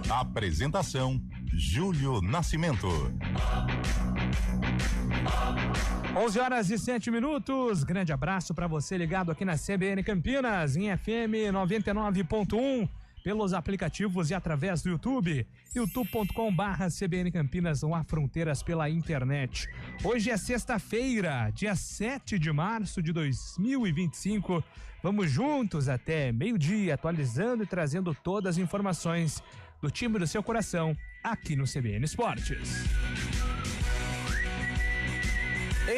Apresentação: Júlio Nascimento. 11h07. Grande abraço para você ligado aqui na CBN Campinas, em FM 99.1, pelos aplicativos e através do YouTube, youtube.com/CBN Campinas, não há fronteiras pela internet. Hoje é sexta-feira, dia 7 de março de 2025. Vamos juntos até meio-dia, atualizando e trazendo todas as informações do time do seu coração aqui no CBN Esportes.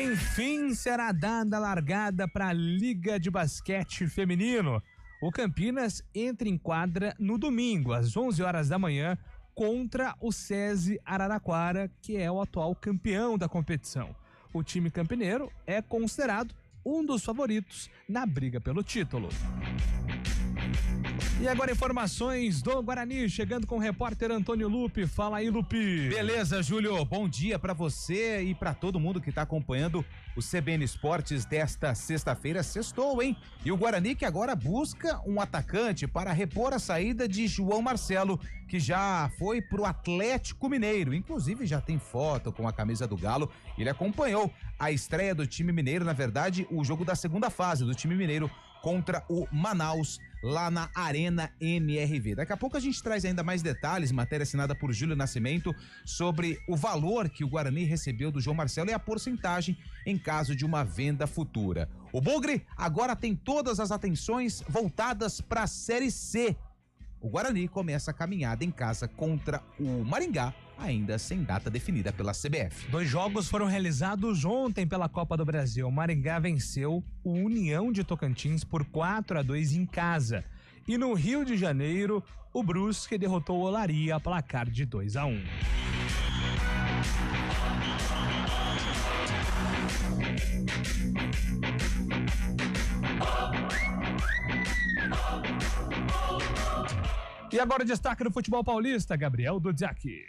Enfim, será dada a largada para a Liga de Basquete Feminino. O Campinas entra em quadra no domingo, às 11h da manhã, contra o SESI Araraquara, que é o atual campeão da competição. O time campineiro é considerado um dos favoritos na briga pelo título. E agora informações do Guarani, chegando com o repórter Antônio Lupe. Fala aí, Lupe. Beleza, Júlio, bom dia pra você e pra todo mundo que tá acompanhando o CBN Esportes desta sexta-feira. Sextou, hein? E o Guarani que agora busca um atacante para repor a saída de João Marcelo, que já foi pro Atlético Mineiro, inclusive já tem foto com a camisa do Galo. Ele acompanhou a estreia do time mineiro, na verdade, o jogo da segunda fase do time mineiro contra o Manaus, lá na Arena MRV. Daqui a pouco a gente traz ainda mais detalhes, matéria assinada por Júlio Nascimento, sobre o valor que o Guarani recebeu do João Marcelo e a porcentagem em caso de uma venda futura. O Bugre agora tem todas as atenções voltadas para a Série C. O Guarani começa a caminhada em casa contra o Maringá, ainda sem data definida pela CBF. 2 jogos foram realizados ontem pela Copa do Brasil. O Maringá venceu o União de Tocantins por 4-2 em casa. E no Rio de Janeiro, o Brusque derrotou o Olaria a placar de 2-1. E agora o destaque do futebol paulista, Gabriel Dudziak.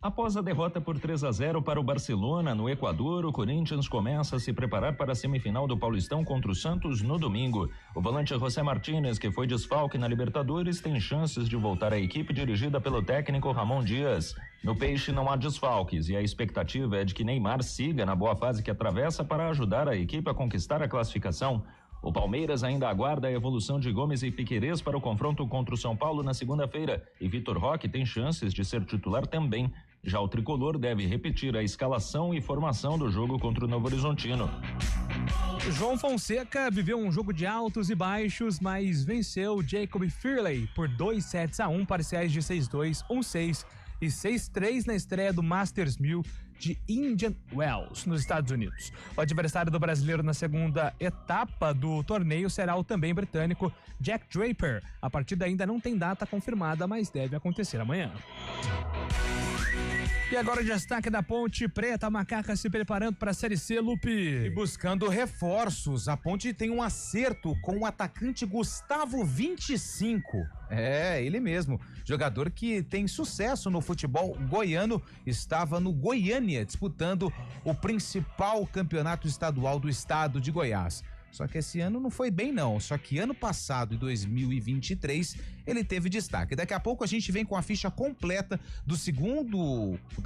Após a derrota por 3-0 para o Barcelona no Equador, o Corinthians começa a se preparar para a semifinal do Paulistão contra o Santos no domingo. O volante José Martínez, que foi desfalque na Libertadores, tem chances de voltar à equipe dirigida pelo técnico Ramon Dias. No Peixe não há desfalques e a expectativa é de que Neymar siga na boa fase que atravessa para ajudar a equipe a conquistar a classificação. O Palmeiras ainda aguarda a evolução de Gomes e Piquerez para o confronto contra o São Paulo na segunda-feira, e Vitor Roque tem chances de ser titular também. Já o tricolor deve repetir a escalação e formação do jogo contra o Novo Horizontino. João Fonseca viveu um jogo de altos e baixos, mas venceu Jacob Fearley por 2-1, parciais de 6-2, 1-6 e 6-3 na estreia do Masters 1000 de Indian Wells, nos Estados Unidos. O adversário do brasileiro na segunda etapa do torneio será o também britânico Jack Draper. A partida ainda não tem data confirmada, mas deve acontecer amanhã. E agora o destaque da Ponte Preta, a Macaca se preparando para a Série C, Lupe. E buscando reforços, a Ponte tem um acerto com o atacante Gustavo 25. É, ele mesmo, jogador que tem sucesso no futebol goiano, estava no Goiânia disputando o principal campeonato estadual do estado de Goiás. Só que esse ano não foi bem não, só que ano passado, em 2023, ele teve destaque. Daqui a pouco a gente vem com a ficha completa da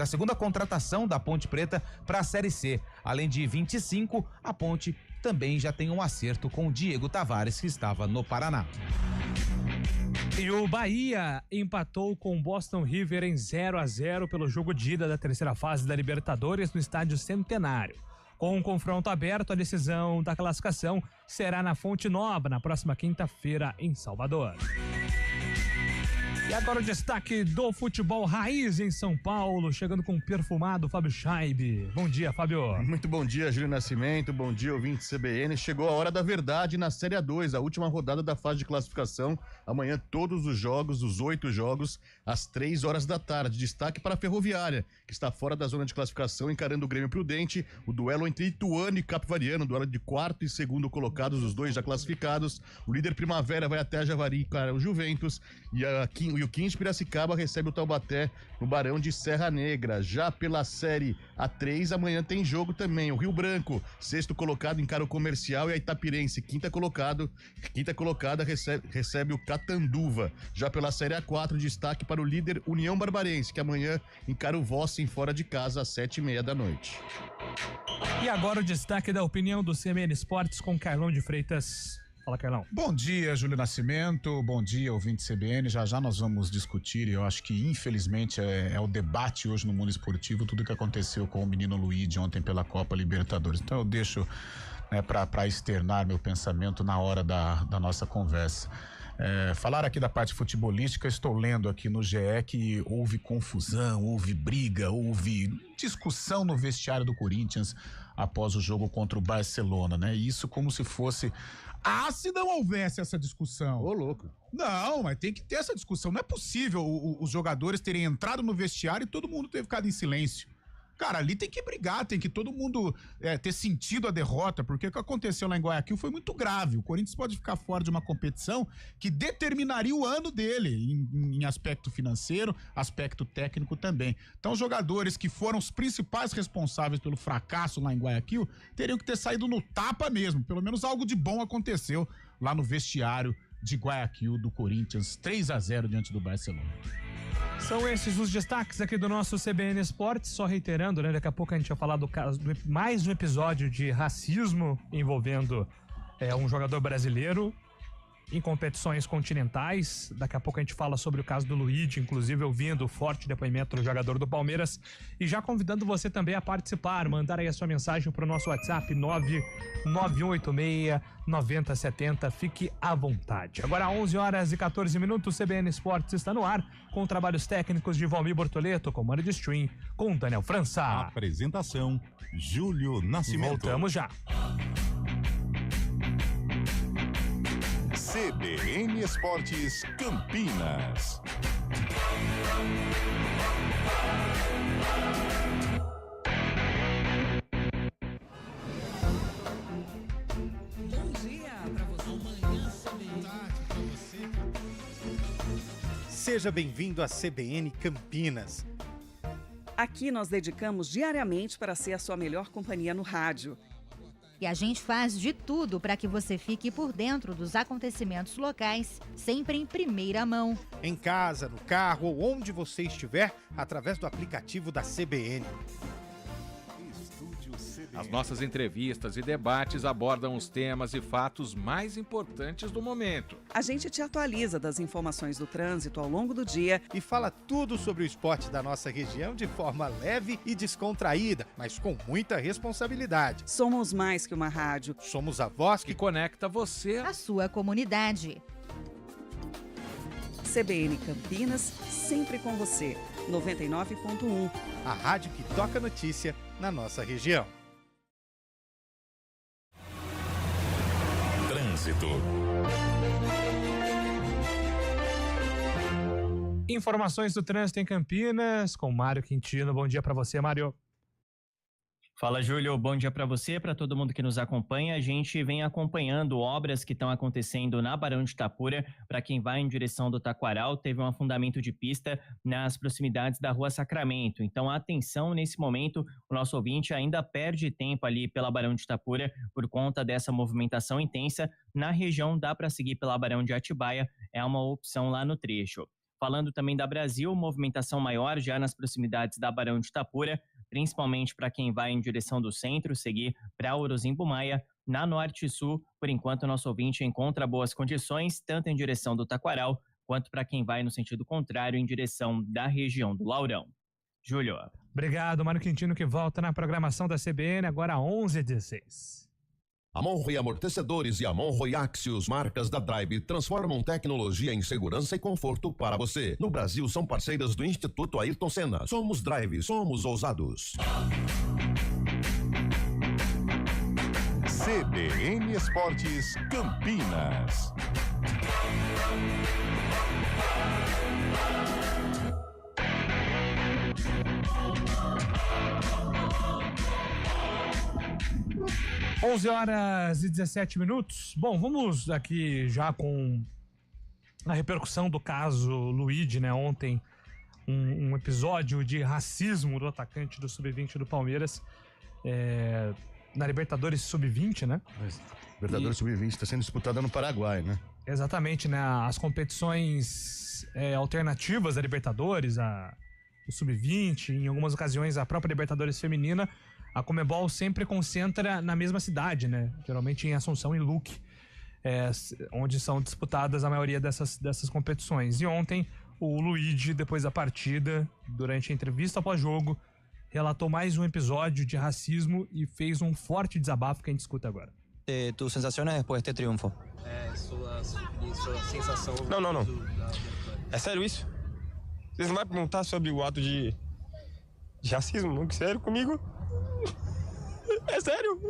segunda contratação da Ponte Preta para a Série C. Além de 25, a Ponte também já tem um acerto com o Diego Tavares, que estava no Paraná. E o Bahia empatou com o Boston River em 0-0 pelo jogo de ida da terceira fase da Libertadores no estádio Centenário. Com um confronto aberto, a decisão da classificação será na Fonte Nova, na próxima quinta-feira, em Salvador. E agora o destaque do futebol raiz em São Paulo, chegando com o perfumado Fábio Scheibe. Bom dia, Fábio. Muito bom dia, Júlio Nascimento, bom dia, ouvinte CBN. Chegou a hora da verdade na Série A2, a última rodada da fase de classificação. Amanhã todos os jogos, os 8 jogos, às 3h da tarde. Destaque para a Ferroviária, que está fora da zona de classificação, encarando o Grêmio Prudente. O duelo entre Ituano e Capivariano, duelo de quarto e segundo colocados, os dois já classificados. O líder Primavera vai até a Javari encarar o Juventus. E o 15 de Piracicaba recebe o Taubaté no Barão de Serra Negra. Já pela Série A3, amanhã tem jogo também. O Rio Branco, sexto colocado, encara o Comercial, e a Itapirense, quinta colocada, recebe o Catanduva. Já pela Série A4, destaque para o líder União Barbarense, que amanhã encara o Vossen fora de casa às 7h30 da noite. E agora o destaque da opinião do CBN Esportes com Carlão de Freitas. Fala, Carlão. Bom dia, Júlio Nascimento, bom dia, ouvinte CBN. Já nós vamos discutir, e eu acho que infelizmente é o debate hoje no mundo esportivo, tudo que aconteceu com o menino Luigi ontem pela Copa Libertadores. Então eu deixo para externar meu pensamento na hora da nossa conversa. Falar aqui da parte futebolística, estou lendo aqui no GE que houve confusão, houve briga, houve discussão no vestiário do Corinthians após o jogo contra o Barcelona, né? Isso como se fosse... se não houvesse essa discussão. Ô, louco. Não, mas tem que ter essa discussão. Não é possível os jogadores terem entrado no vestiário e todo mundo ter ficado em silêncio. Cara, ali tem que brigar, tem que todo mundo ter sentido a derrota, porque o que aconteceu lá em Guayaquil foi muito grave. O Corinthians pode ficar fora de uma competição que determinaria o ano dele, em aspecto financeiro, aspecto técnico também. Então, os jogadores que foram os principais responsáveis pelo fracasso lá em Guayaquil teriam que ter saído no tapa mesmo. Pelo menos algo de bom aconteceu lá no vestiário de Guayaquil do Corinthians, 3-0 diante do Barcelona. São esses os destaques aqui do nosso CBN Esportes, só reiterando, né? Daqui a pouco a gente vai falar do caso, mais um episódio de racismo envolvendo um jogador brasileiro em competições continentais. Daqui a pouco a gente fala sobre o caso do Luigi, inclusive ouvindo o forte depoimento do jogador do Palmeiras, e já convidando você também a participar, mandar aí a sua mensagem para o nosso WhatsApp 99186-9070, fique à vontade. Agora 11h14, o CBN Esportes está no ar, com trabalhos técnicos de Valmir Bortoleto, comando de stream com Daniel França. Apresentação, Júlio Nascimento. Voltamos já. CBN Esportes Campinas. Bom dia pra você. Amanhã Seja bem-vindo à CBN Campinas. Aqui nós dedicamos diariamente para ser a sua melhor companhia no rádio. E a gente faz de tudo para que você fique por dentro dos acontecimentos locais, sempre em primeira mão. Em casa, no carro ou onde você estiver, através do aplicativo da CBN. As nossas entrevistas e debates abordam os temas e fatos mais importantes do momento. A gente te atualiza das informações do trânsito ao longo do dia E fala tudo sobre o esporte da nossa região de forma leve e descontraída, mas com muita responsabilidade. Somos mais que uma rádio. Somos a voz Que que conecta você. A sua comunidade. CBN Campinas, sempre com você. 99.1. a rádio que toca notícia na nossa região. Trânsito. Informações do trânsito em Campinas com Mário Quintino. Bom dia para você, Mário. Fala, Júlio. Bom dia para você, para todo mundo que nos acompanha. A gente vem acompanhando obras que estão acontecendo na Barão de Itapura. Para quem vai em direção do Taquaral, teve um afundamento de pista nas proximidades da Rua Sacramento. Então, atenção nesse momento, o nosso ouvinte ainda perde tempo ali pela Barão de Itapura por conta dessa movimentação intensa. Na região, dá para seguir pela Barão de Atibaia, é uma opção lá no trecho. Falando também da Brasil, movimentação maior já nas proximidades da Barão de Itapura, principalmente para quem vai em direção do centro, seguir para Orozimbo Maia. Na Norte e Sul, por enquanto, o nosso ouvinte encontra boas condições, tanto em direção do Taquaral, quanto para quem vai no sentido contrário, em direção da região do Laurão. Júlio. Obrigado, Mário Quintino, que volta na programação da CBN, agora 11h16. A Monroe Amortecedores e a Monroe Axios, marcas da Drive, transformam tecnologia em segurança e conforto para você. No Brasil, são parceiras do Instituto Ayrton Senna. Somos Drive, somos ousados. CBN Esportes Campinas. (11h17). Bom, vamos aqui já com a repercussão do caso Luigi, né? Ontem, um episódio de racismo do atacante do Sub-20 do Palmeiras, na Libertadores Sub-20, né? Libertadores Sub-20 está sendo disputada no Paraguai, né? Exatamente, né? As competições alternativas da Libertadores, o Sub-20, em algumas ocasiões a própria Libertadores Feminina, a Conmebol sempre concentra na mesma cidade, né? Geralmente em Assunção e Luque, onde são disputadas a maioria dessas competições. E ontem, o Luigi, depois da partida, durante a entrevista após-jogo, relatou mais um episódio de racismo e fez um forte desabafo que a gente escuta agora. Tus sensações depois deste triunfo? Sua sensação... Não. É sério isso? Vocês não vão perguntar sobre o ato de racismo? Não, sério comigo? É sério?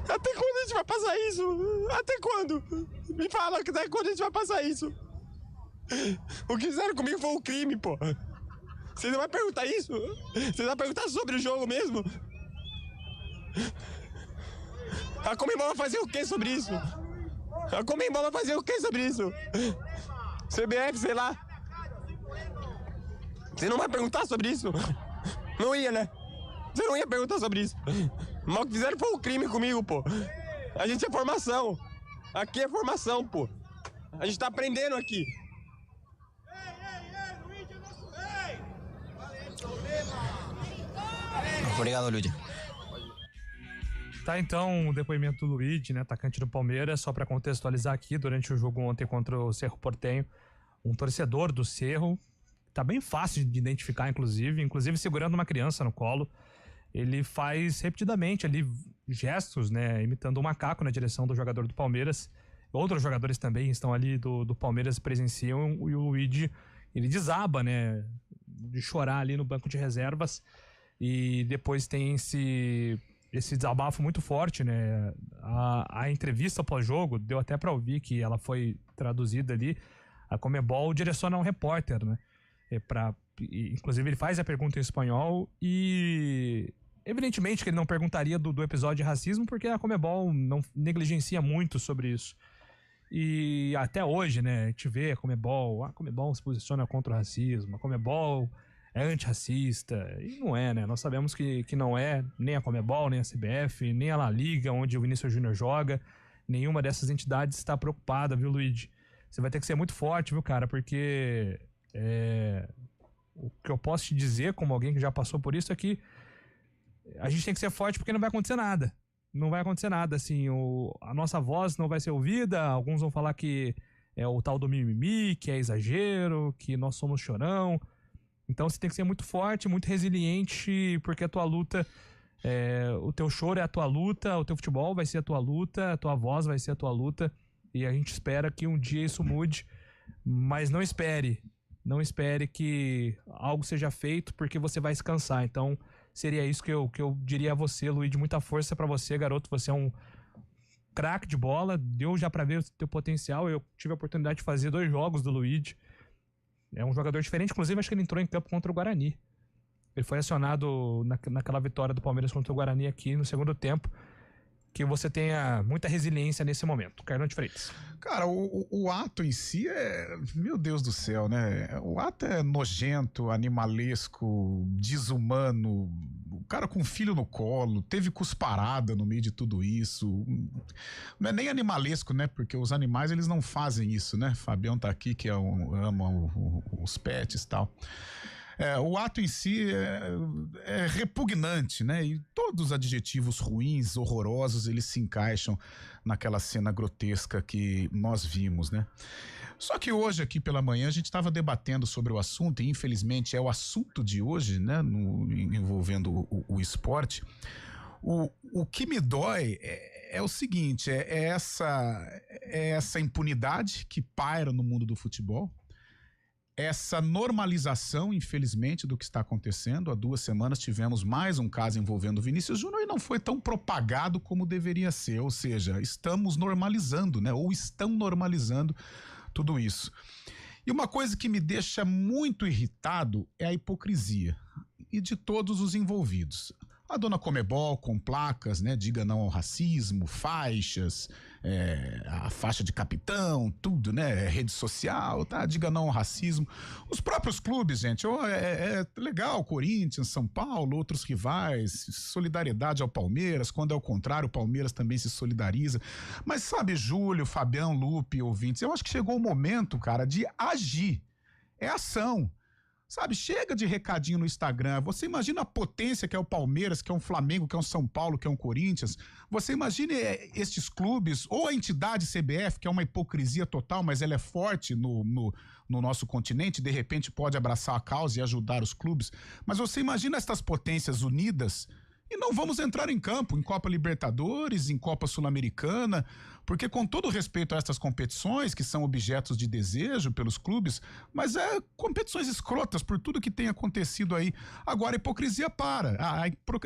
Até quando a gente vai passar isso? Até quando? Me fala, até quando a gente vai passar isso? O que fizeram comigo foi um crime, pô. Você não vai perguntar isso? Você vai perguntar sobre o jogo mesmo? A Conmebol vai fazer o que sobre isso? A Conmebol vai fazer o que sobre isso? CBF, sei lá. Você não vai perguntar sobre isso? Não ia, né? Você não ia perguntar sobre isso. Mas o que fizeram foi um crime comigo, pô. A gente é formação. Aqui é formação, pô. A gente tá aprendendo aqui. Obrigado, Luigi. Tá, então, o depoimento do Luigi, né, atacante do Palmeiras, só para contextualizar aqui, durante o jogo ontem contra o Cerro Porteño, um torcedor do Cerro, tá bem fácil de identificar, inclusive segurando uma criança no colo, ele faz repetidamente ali gestos, né, imitando um macaco na direção do jogador do Palmeiras. Outros jogadores também estão ali do Palmeiras, presenciam, e o Luigi, ele desaba, né, de chorar ali no banco de reservas, e depois tem esse desabafo muito forte, né? A entrevista pós-jogo, deu até pra ouvir que ela foi traduzida ali. A Conmebol direciona um repórter, né? Inclusive ele faz a pergunta em espanhol e evidentemente que ele não perguntaria do episódio de racismo, porque a Conmebol não negligencia muito sobre isso. E até hoje, né, a gente vê a Conmebol se posiciona contra o racismo, a Conmebol é antirracista, e não é, né? Nós sabemos que não é nem a Conmebol, nem a CBF, nem a La Liga, onde o Vinícius Júnior joga. Nenhuma dessas entidades está preocupada, viu, Luigi? Você vai ter que ser muito forte, viu, cara? Porque o que eu posso te dizer, como alguém que já passou por isso, é que a gente tem que ser forte porque não vai acontecer nada. Não vai acontecer nada, assim, a nossa voz não vai ser ouvida, alguns vão falar que é o tal do mimimi, que é exagero, que nós somos chorão. Então você tem que ser muito forte, muito resiliente, porque a tua luta, o teu choro é a tua luta, o teu futebol vai ser a tua luta, a tua voz vai ser a tua luta, e a gente espera que um dia isso mude, mas não espere que algo seja feito, porque você vai se cansar. Então seria isso que eu diria a você, Luigi, muita força pra você, garoto, você é um craque de bola, deu já pra ver o teu potencial. Eu tive a oportunidade de fazer 2 jogos do Luigi. É um jogador diferente, inclusive acho que ele entrou em campo contra o Guarani. Ele foi acionado naquela vitória do Palmeiras contra o Guarani aqui no segundo tempo. Que você tenha muita resiliência nesse momento. Carlão de Freitas. Cara, o ato em si meu Deus do céu, né? O ato é nojento, animalesco, desumano. O cara com um filho no colo, teve cusparada no meio de tudo isso. Não é nem animalesco, né? Porque os animais, eles não fazem isso, né? Fabião tá aqui, que ama os pets e tal. O ato em si é repugnante, né? E todos os adjetivos ruins, horrorosos, eles se encaixam naquela cena grotesca que nós vimos, né? Só que hoje, aqui pela manhã, a gente estava debatendo sobre o assunto, e infelizmente é o assunto de hoje, né? Envolvendo o esporte. O que me dói é o seguinte, essa impunidade que paira no mundo do futebol, essa normalização, infelizmente, do que está acontecendo. Há 2 semanas tivemos mais um caso envolvendo o Vinícius Júnior e não foi tão propagado como deveria ser. Ou seja, estamos normalizando, né? Ou estão normalizando tudo isso. E uma coisa que me deixa muito irritado é a hipocrisia. E de todos os envolvidos. A dona Comebol com placas, né? Diga não ao racismo, faixas, a faixa de capitão, tudo, né? Rede social, tá? Diga não ao racismo. Os próprios clubes, gente, é legal, Corinthians, São Paulo, outros rivais, solidariedade ao Palmeiras, quando é o contrário, o Palmeiras também se solidariza. Mas sabe, Júlio, Fabião, Lupe, ouvintes, eu acho que chegou o momento, cara, de agir. É ação. Sabe, chega de recadinho no Instagram. Você imagina a potência que é o Palmeiras, que é um Flamengo, que é um São Paulo, que é um Corinthians. Você imagina estes clubes, ou a entidade CBF, que é uma hipocrisia total, mas ela é forte no nosso continente, de repente pode abraçar a causa e ajudar os clubes. Mas você imagina estas potências unidas e não vamos entrar em campo, em Copa Libertadores, em Copa Sul-Americana, porque com todo respeito a estas competições, que são objetos de desejo pelos clubes, mas competições escrotas por tudo que tem acontecido aí. Agora a hipocrisia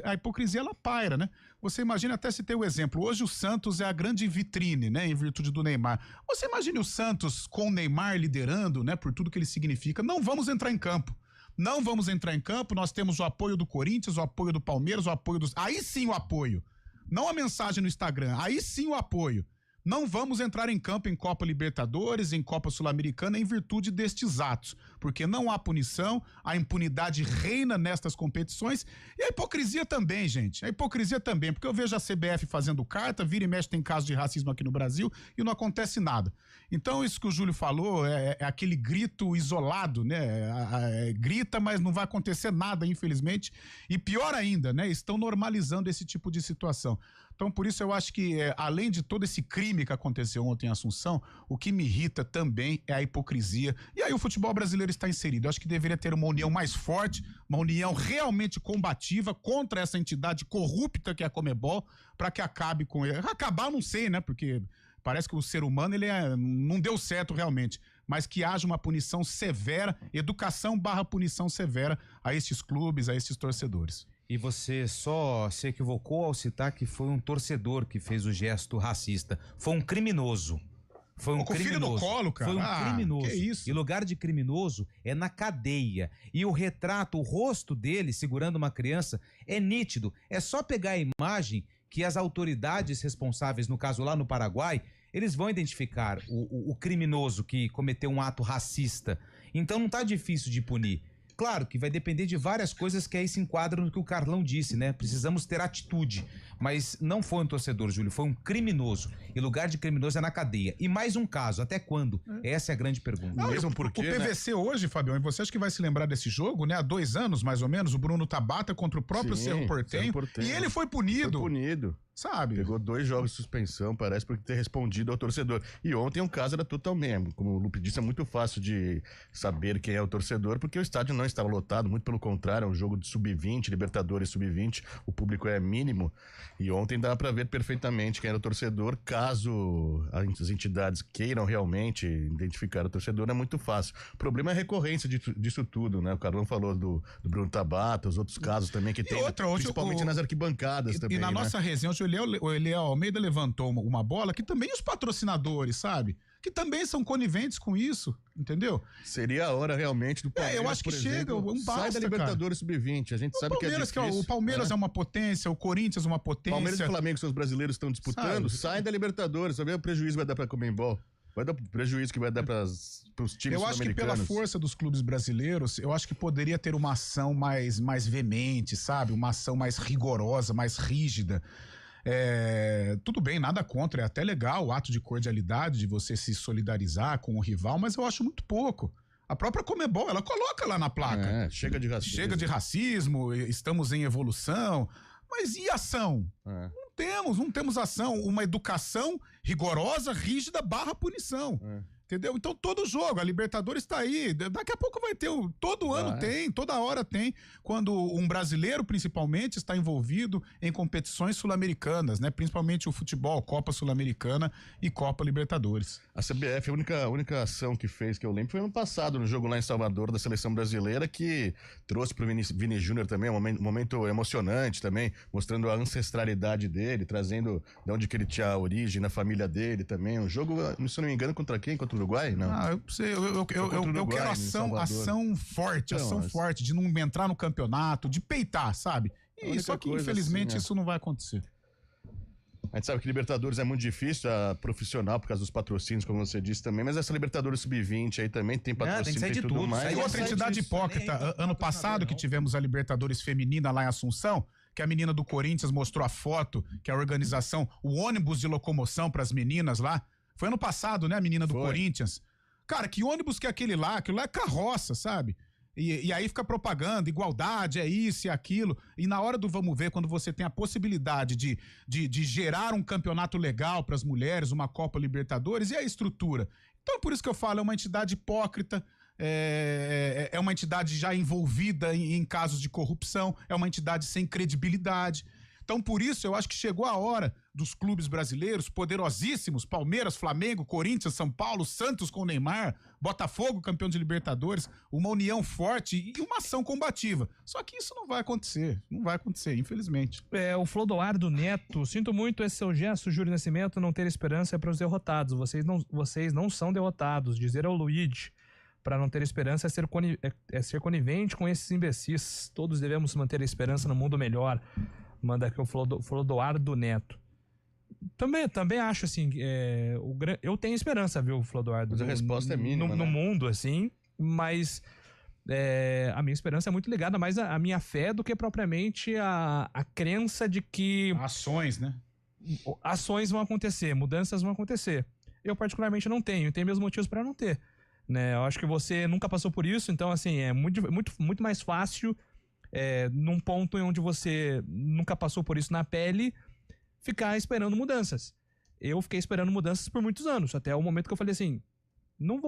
a hipocrisia ela paira, né? Você imagina, até se tem o exemplo, hoje o Santos é a grande vitrine, né, em virtude do Neymar. Você imagina o Santos com o Neymar liderando, né, por tudo que ele significa. Não vamos entrar em campo. Não vamos entrar em campo, nós temos o apoio do Corinthians, o apoio do Palmeiras, o apoio dos... Aí sim o apoio. Não a mensagem no Instagram, aí sim o apoio. Não vamos entrar em campo em Copa Libertadores, em Copa Sul-Americana, em virtude destes atos. Porque não há punição, a impunidade reina nestas competições e a hipocrisia também, gente. A hipocrisia também, porque eu vejo a CBF fazendo carta, vira e mexe tem caso de racismo aqui no Brasil e não acontece nada. Então isso que o Júlio falou é aquele grito isolado, né? Grita, mas não vai acontecer nada, infelizmente. E pior ainda, né? Estão normalizando esse tipo de situação. Então, por isso eu acho que, além de todo esse crime que aconteceu ontem em Assunção, o que me irrita também é a hipocrisia. E aí o futebol brasileiro está inserido. Eu acho que deveria ter uma união mais forte, uma união realmente combativa contra essa entidade corrupta que é a Comebol, para que acabe com ele. Acabar, não sei, né? Porque parece que o ser humano, não deu certo realmente. Mas que haja uma punição severa, educação/punição severa a esses clubes, a esses torcedores. E você só se equivocou ao citar que foi um torcedor que fez o gesto racista. Foi um criminoso. Foi um criminoso. Filho no colo, cara. Foi um criminoso. Que isso? E lugar de criminoso é na cadeia. E o retrato, o rosto dele segurando uma criança é nítido. É só pegar a imagem que as autoridades responsáveis, no caso lá no Paraguai, eles vão identificar o criminoso que cometeu um ato racista. Então não tá difícil de punir. Claro que vai depender de várias coisas que aí se enquadram no que o Carlão disse, né? Precisamos ter atitude. Mas não foi um torcedor, Júlio, foi um criminoso. E lugar de criminoso é na cadeia. E mais um caso, até quando? Essa é a grande pergunta. Não, mesmo porque, o PVC, né? Hoje, Fabião, e você acha que vai se lembrar desse jogo, né? Há 2 anos, mais ou menos, o Bruno Tabata contra o próprio Cerro Porteño. E ele foi punido. Foi punido. Sabe? Pegou 2 jogos de suspensão, parece, por ter respondido ao torcedor. E ontem o caso era totalmente, como o Lupe disse, é muito fácil de saber quem é o torcedor, porque o estádio não estava lotado, muito pelo contrário, é um jogo de sub-20, Libertadores sub-20, o público é mínimo. E ontem dá para ver perfeitamente quem era o torcedor. Caso as entidades queiram realmente identificar o torcedor, é muito fácil. O problema é a recorrência disso tudo, né? O Carlão falou do Bruno Tabata, os outros casos também que tem, principalmente nas arquibancadas também. E na nossa resenha, o Eliel Almeida levantou uma bola que também os patrocinadores, sabe? Que também são coniventes com isso, entendeu? Seria a hora realmente do Palmeiras, eu acho que chega, basta, sai da Libertadores Sub-20, a gente sabe que é difícil. O Palmeiras é uma potência, o Corinthians é uma potência. Palmeiras e Flamengo, que são os brasileiros que estão disputando, sai da Libertadores, sabe? O prejuízo vai dar pra Comembol. Vai dar prejuízo que vai dar para os times sul-americanos. Eu acho que pela força dos clubes brasileiros, eu acho que poderia ter uma ação mais veemente, sabe? Uma ação mais rigorosa, mais rígida. Tudo bem, nada contra, é até legal o ato de cordialidade, de você se solidarizar com o rival, mas eu acho muito pouco. A própria Comebol, ela coloca lá na placa. Chega de racismo. Chega de racismo, estamos em evolução. Mas e ação? Não temos ação. Uma educação rigorosa, rígida, /punição. Entendeu? Então todo jogo, a Libertadores tá aí, daqui a pouco vai ter, todo ano tem, toda hora tem, quando um brasileiro principalmente está envolvido em competições sul-americanas, né? Principalmente o futebol, Copa Sul-Americana e Copa Libertadores. A CBF, a única ação que fez, que eu lembro, foi ano passado, no jogo lá em Salvador, da Seleção Brasileira, que trouxe pro Vini Júnior também, um momento emocionante também, mostrando a ancestralidade dele, trazendo de onde que ele tinha a origem, na família dele também. Um jogo, se eu não me engano, contra quem? Contra o Uruguai? Não. Eu quero ação forte, forte, de não entrar no campeonato, de peitar, sabe? Só que, infelizmente, isso não vai acontecer. A gente sabe que Libertadores é muito difícil, a profissional, por causa dos patrocínios, como você disse também, mas essa Libertadores Sub-20 aí também tem patrocínio e tudo mais. E outra entidade hipócrita, ano passado que tivemos a Libertadores feminina lá em Assunção, que a menina do Corinthians mostrou a foto, que a organização, o ônibus de locomoção para as meninas lá, foi ano passado, né, a menina do Corinthians. Cara, que ônibus que é aquele lá? Aquilo lá é carroça, sabe? E aí fica propaganda, igualdade, é isso e aquilo. E na hora do vamos ver, quando você tem a possibilidade de gerar um campeonato legal para as mulheres, uma Copa Libertadores, e a estrutura? Então, por isso que eu falo, é uma entidade hipócrita, é uma entidade já envolvida em casos de corrupção, é uma entidade sem credibilidade. Então, por isso, eu acho que chegou a hora dos clubes brasileiros, poderosíssimos, Palmeiras, Flamengo, Corinthians, São Paulo, Santos com Neymar, Botafogo, campeão de Libertadores, uma união forte e uma ação combativa. Só que isso não vai acontecer, infelizmente. O Flodoardo Neto, sinto muito esse seu gesto, Júlio Nascimento, não ter esperança para os derrotados. Vocês não são derrotados, dizer ao Luigi. Para não ter esperança é ser conivente com esses imbecis. Todos devemos manter a esperança no mundo melhor. Manda aqui o Flodoardo Neto. Também acho assim, eu tenho esperança, viu, Flodoardo? Mas a resposta é mínima, no mundo, assim, mas a minha esperança é muito ligada mais à minha fé do que propriamente a crença de que... Ações, né? Ações vão acontecer, mudanças vão acontecer. Eu particularmente não tenho meus motivos para não ter. Né? Eu acho que você nunca passou por isso, então assim, é muito mais fácil, num ponto em onde você nunca passou por isso na pele, ficar esperando mudanças. Eu fiquei esperando mudanças por muitos anos, até o momento que eu falei assim, não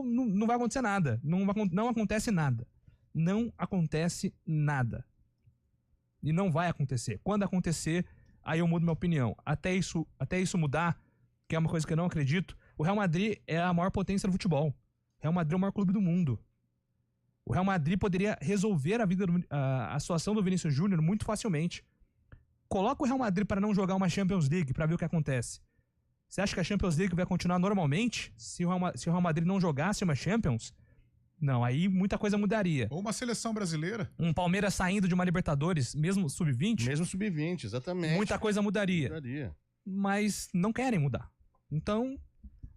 vai acontecer nada, não acontece nada. Não acontece nada. E não vai acontecer. Quando acontecer, aí eu mudo minha opinião. Até isso mudar, que é uma coisa que eu não acredito, o Real Madrid é a maior potência do futebol. O Real Madrid é o maior clube do mundo. O Real Madrid poderia resolver a situação do Vinícius Júnior muito facilmente. Coloca o Real Madrid para não jogar uma Champions League para ver o que acontece. Você acha que a Champions League vai continuar normalmente se o Real Madrid não jogasse uma Champions? Não, aí muita coisa mudaria. Ou uma seleção brasileira. Um Palmeiras saindo de uma Libertadores, mesmo sub-20? Mesmo sub-20, exatamente. Muita coisa mudaria. Mas não querem mudar. Então,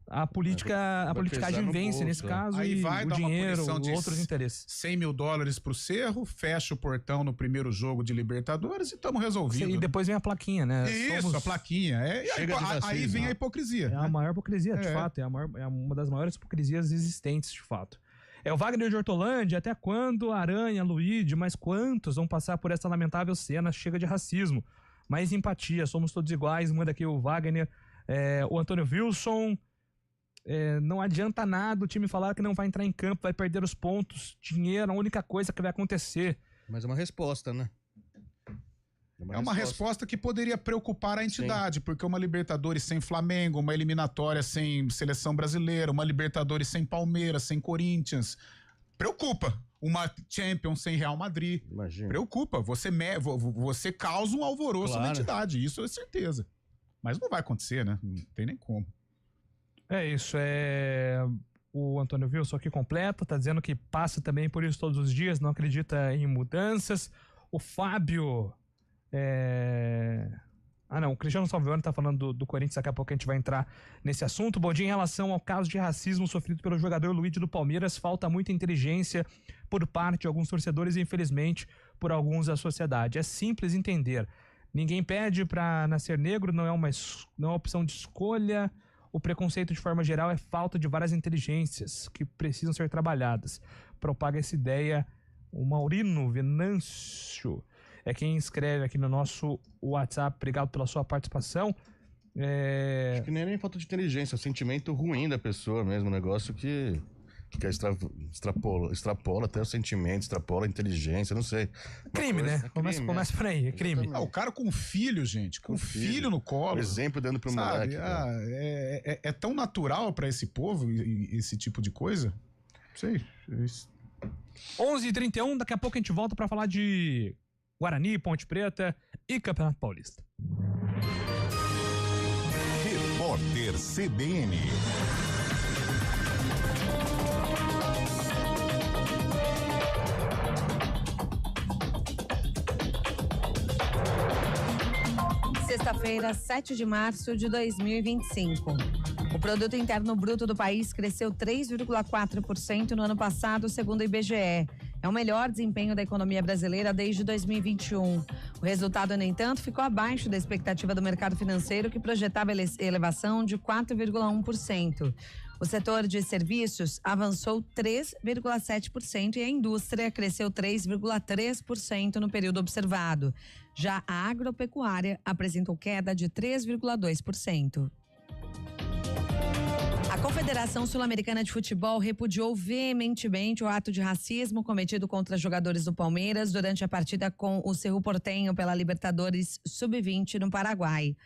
a politicagem vence nesse caso. Aí vai o dar dinheiro, uma punição de outros interesses. $100 mil pro Cerro, fecha o portão no primeiro jogo de Libertadores e estamos resolvidos. E depois vem a plaquinha, né? Isso, a plaquinha. Aí vem a hipocrisia. É a maior hipocrisia, de fato. É uma das maiores hipocrisias existentes, de fato. O Wagner de Hortolândia, até quando Aranha, Luigi, mas quantos vão passar por essa lamentável cena? Chega de racismo. Mais empatia, somos todos iguais. Manda aqui o Wagner. O Antônio Wilson... não adianta nada o time falar que não vai entrar em campo, vai perder os pontos, dinheiro, a única coisa que vai acontecer. Mas é uma resposta, né? É uma resposta que poderia preocupar a entidade, porque uma Libertadores sem Flamengo, uma eliminatória sem seleção brasileira, uma Libertadores sem Palmeiras, sem Corinthians, preocupa. Uma Champions sem Real Madrid, imagina. Preocupa. Você causa um alvoroço na entidade, isso é certeza. Mas não vai acontecer, né? Não tem nem como. É isso, o Antônio Wilson aqui completa, tá dizendo que passa também por isso todos os dias, não acredita em mudanças. O Fábio, o Cristiano Salviano tá falando do Corinthians, daqui a pouco a gente vai entrar nesse assunto. Bom dia, em relação ao caso de racismo sofrido pelo jogador Luigi do Palmeiras, falta muita inteligência por parte de alguns torcedores e infelizmente por alguns da sociedade. É simples entender, ninguém pede pra nascer negro, não é uma opção de escolha. O preconceito, de forma geral, é falta de várias inteligências que precisam ser trabalhadas. Propaga essa ideia o Maurino Venâncio. É quem escreve aqui no nosso WhatsApp. Obrigado pela sua participação. Acho que nem falta de inteligência, é um sentimento ruim da pessoa mesmo. Um negócio que extrapola até o sentimento, extrapola a inteligência, não sei. Crime, né? Começa por aí, é crime. O cara com filho, gente, com filho no colo. O exemplo dando pro moleque. É tão natural pra esse povo esse tipo de coisa? Não sei. 11h31, daqui a pouco a gente volta pra falar de Guarani, Ponte Preta e Campeonato Paulista. Repórter CBN. Sexta-feira, 7 de março de 2025. O Produto Interno Bruto do país cresceu 3,4% no ano passado, segundo o IBGE. É o melhor desempenho da economia brasileira desde 2021. O resultado, no entanto, ficou abaixo da expectativa do mercado financeiro, que projetava elevação de 4,1%. O setor de serviços avançou 3,7% e a indústria cresceu 3,3% no período observado. Já a agropecuária apresentou queda de 3,2%. A Confederação Sul-Americana de Futebol repudiou veementemente o ato de racismo cometido contra jogadores do Palmeiras durante a partida com o Cerro Porteño pela Libertadores Sub-20 no Paraguai.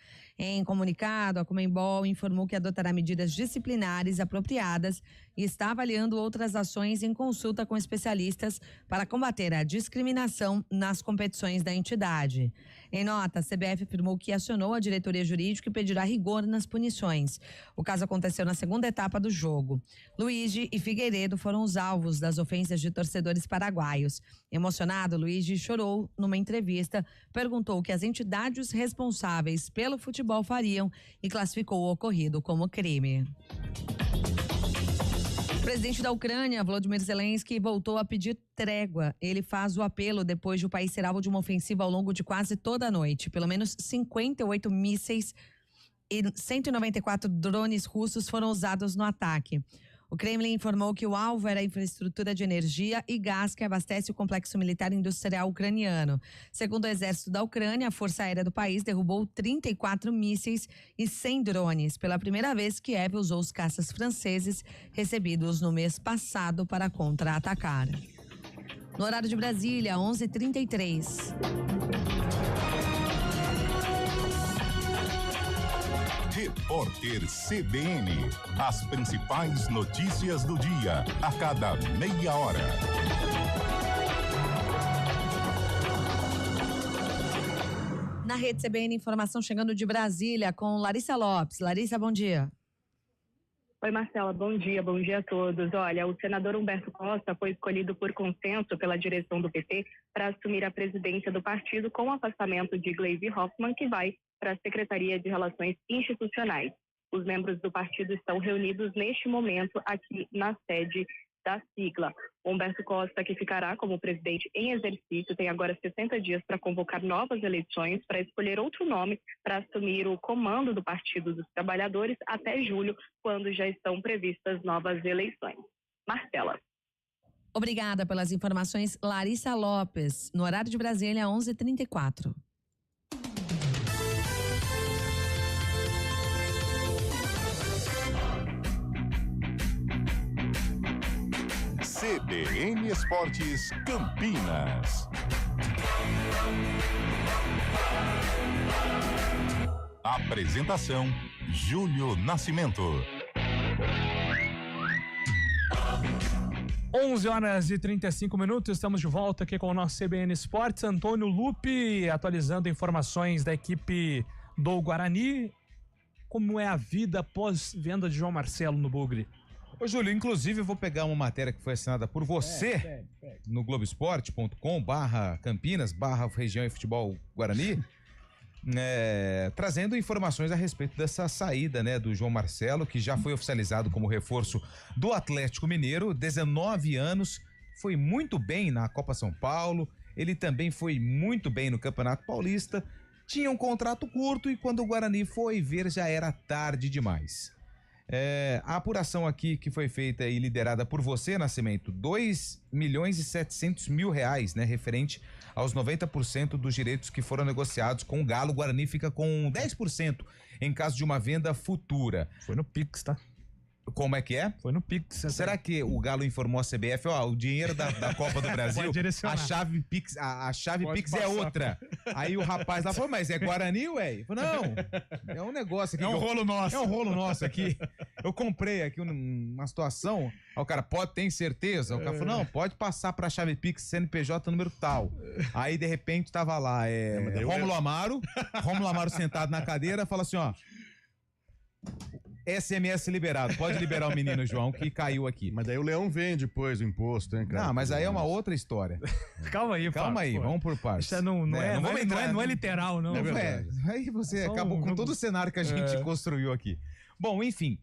Em comunicado, a Conmebol informou que adotará medidas disciplinares apropriadas e está avaliando outras ações em consulta com especialistas para combater a discriminação nas competições da entidade. Em nota, a CBF afirmou que acionou a diretoria jurídica e pedirá rigor nas punições. O caso aconteceu na segunda etapa do jogo. Luigi e Figueiredo foram os alvos das ofensas de torcedores paraguaios. Emocionado, Luigi chorou numa entrevista, perguntou o que as entidades responsáveis pelo futebol fariam e classificou o ocorrido como crime. O presidente da Ucrânia, Volodymyr Zelensky, voltou a pedir trégua. Ele faz o apelo depois de o país ser alvo de uma ofensiva ao longo de quase toda a noite. Pelo menos 58 mísseis e 194 drones russos foram usados no ataque. O Kremlin informou que o alvo era a infraestrutura de energia e gás que abastece o complexo militar industrial ucraniano. Segundo o exército da Ucrânia, a Força Aérea do país derrubou 34 mísseis e 100 drones. Pela primeira vez, Kiev usou os caças franceses recebidos no mês passado para contra-atacar. No horário de Brasília, 11h33. Repórter CBN. As principais notícias do dia, a cada meia hora. Na rede CBN, informação chegando de Brasília com Larissa Lopes. Larissa, bom dia. Oi, Marcela, bom dia a todos. Olha, o senador Humberto Costa foi escolhido por consenso pela direção do PT para assumir a presidência do partido com o afastamento de Gleisi Hoffmann, que vai para a Secretaria de Relações Institucionais. Os membros do partido estão reunidos neste momento aqui na sede da sigla. Humberto Costa, que ficará como presidente em exercício, tem agora 60 dias para convocar novas eleições, para escolher outro nome para assumir o comando do Partido dos Trabalhadores até julho, quando já estão previstas novas eleições. Marcela. Obrigada pelas informações, Larissa Lopes. No horário de Brasília, 11h34. CBN Esportes Campinas. Apresentação: Júlio Nascimento. 11h35, estamos de volta aqui com o nosso CBN Esportes. Antônio Lupe atualizando informações da equipe do Guarani. Como é a vida após venda de João Marcelo no Bugre? Ô, Júlio, inclusive eu vou pegar uma matéria que foi assinada por você no Globoesporte.com/Campinas/Região e Futebol Guarani, trazendo informações a respeito dessa saída, né, do João Marcelo, que já foi oficializado como reforço do Atlético Mineiro, 19 anos, foi muito bem na Copa São Paulo, ele também foi muito bem no Campeonato Paulista, tinha um contrato curto e quando o Guarani foi ver já era tarde demais. A apuração aqui que foi feita e liderada por você, Nascimento, R$2.700.000, né, referente aos 90% dos direitos que foram negociados com o Galo. O Guarani fica com 10% em caso de uma venda futura. Foi no Pix, tá? Como é que é? Foi no Pix. Será que o Galo informou a CBF, o dinheiro da Copa do Brasil, a chave Pix, a chave Pix é outra. Aí o rapaz lá falou, mas é Guarani, ué? Falei, não, é um negócio aqui. É um rolo nosso. É um rolo nosso aqui. Eu comprei aqui uma situação, aí o cara, tem certeza? O cara falou, não, pode passar pra chave Pix CNPJ número tal. Aí, de repente, tava lá, Rômulo Amaro sentado na cadeira, fala assim, SMS liberado. Pode liberar o menino João, que caiu aqui. Mas daí o Leão vende depois o imposto, hein, cara? Não, mas aí é uma outra história. Calma aí, vamos por partes. Isso não é literal, não. Aí você acabou com todo o cenário que a gente construiu aqui. Bom, enfim,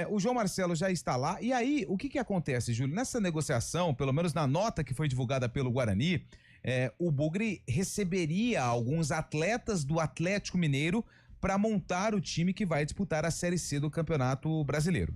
o João Marcelo já está lá. E aí, o que acontece, Júlio? Nessa negociação, pelo menos na nota que foi divulgada pelo Guarani, o Bugre receberia alguns atletas do Atlético Mineiro para montar o time que vai disputar a Série C do Campeonato Brasileiro.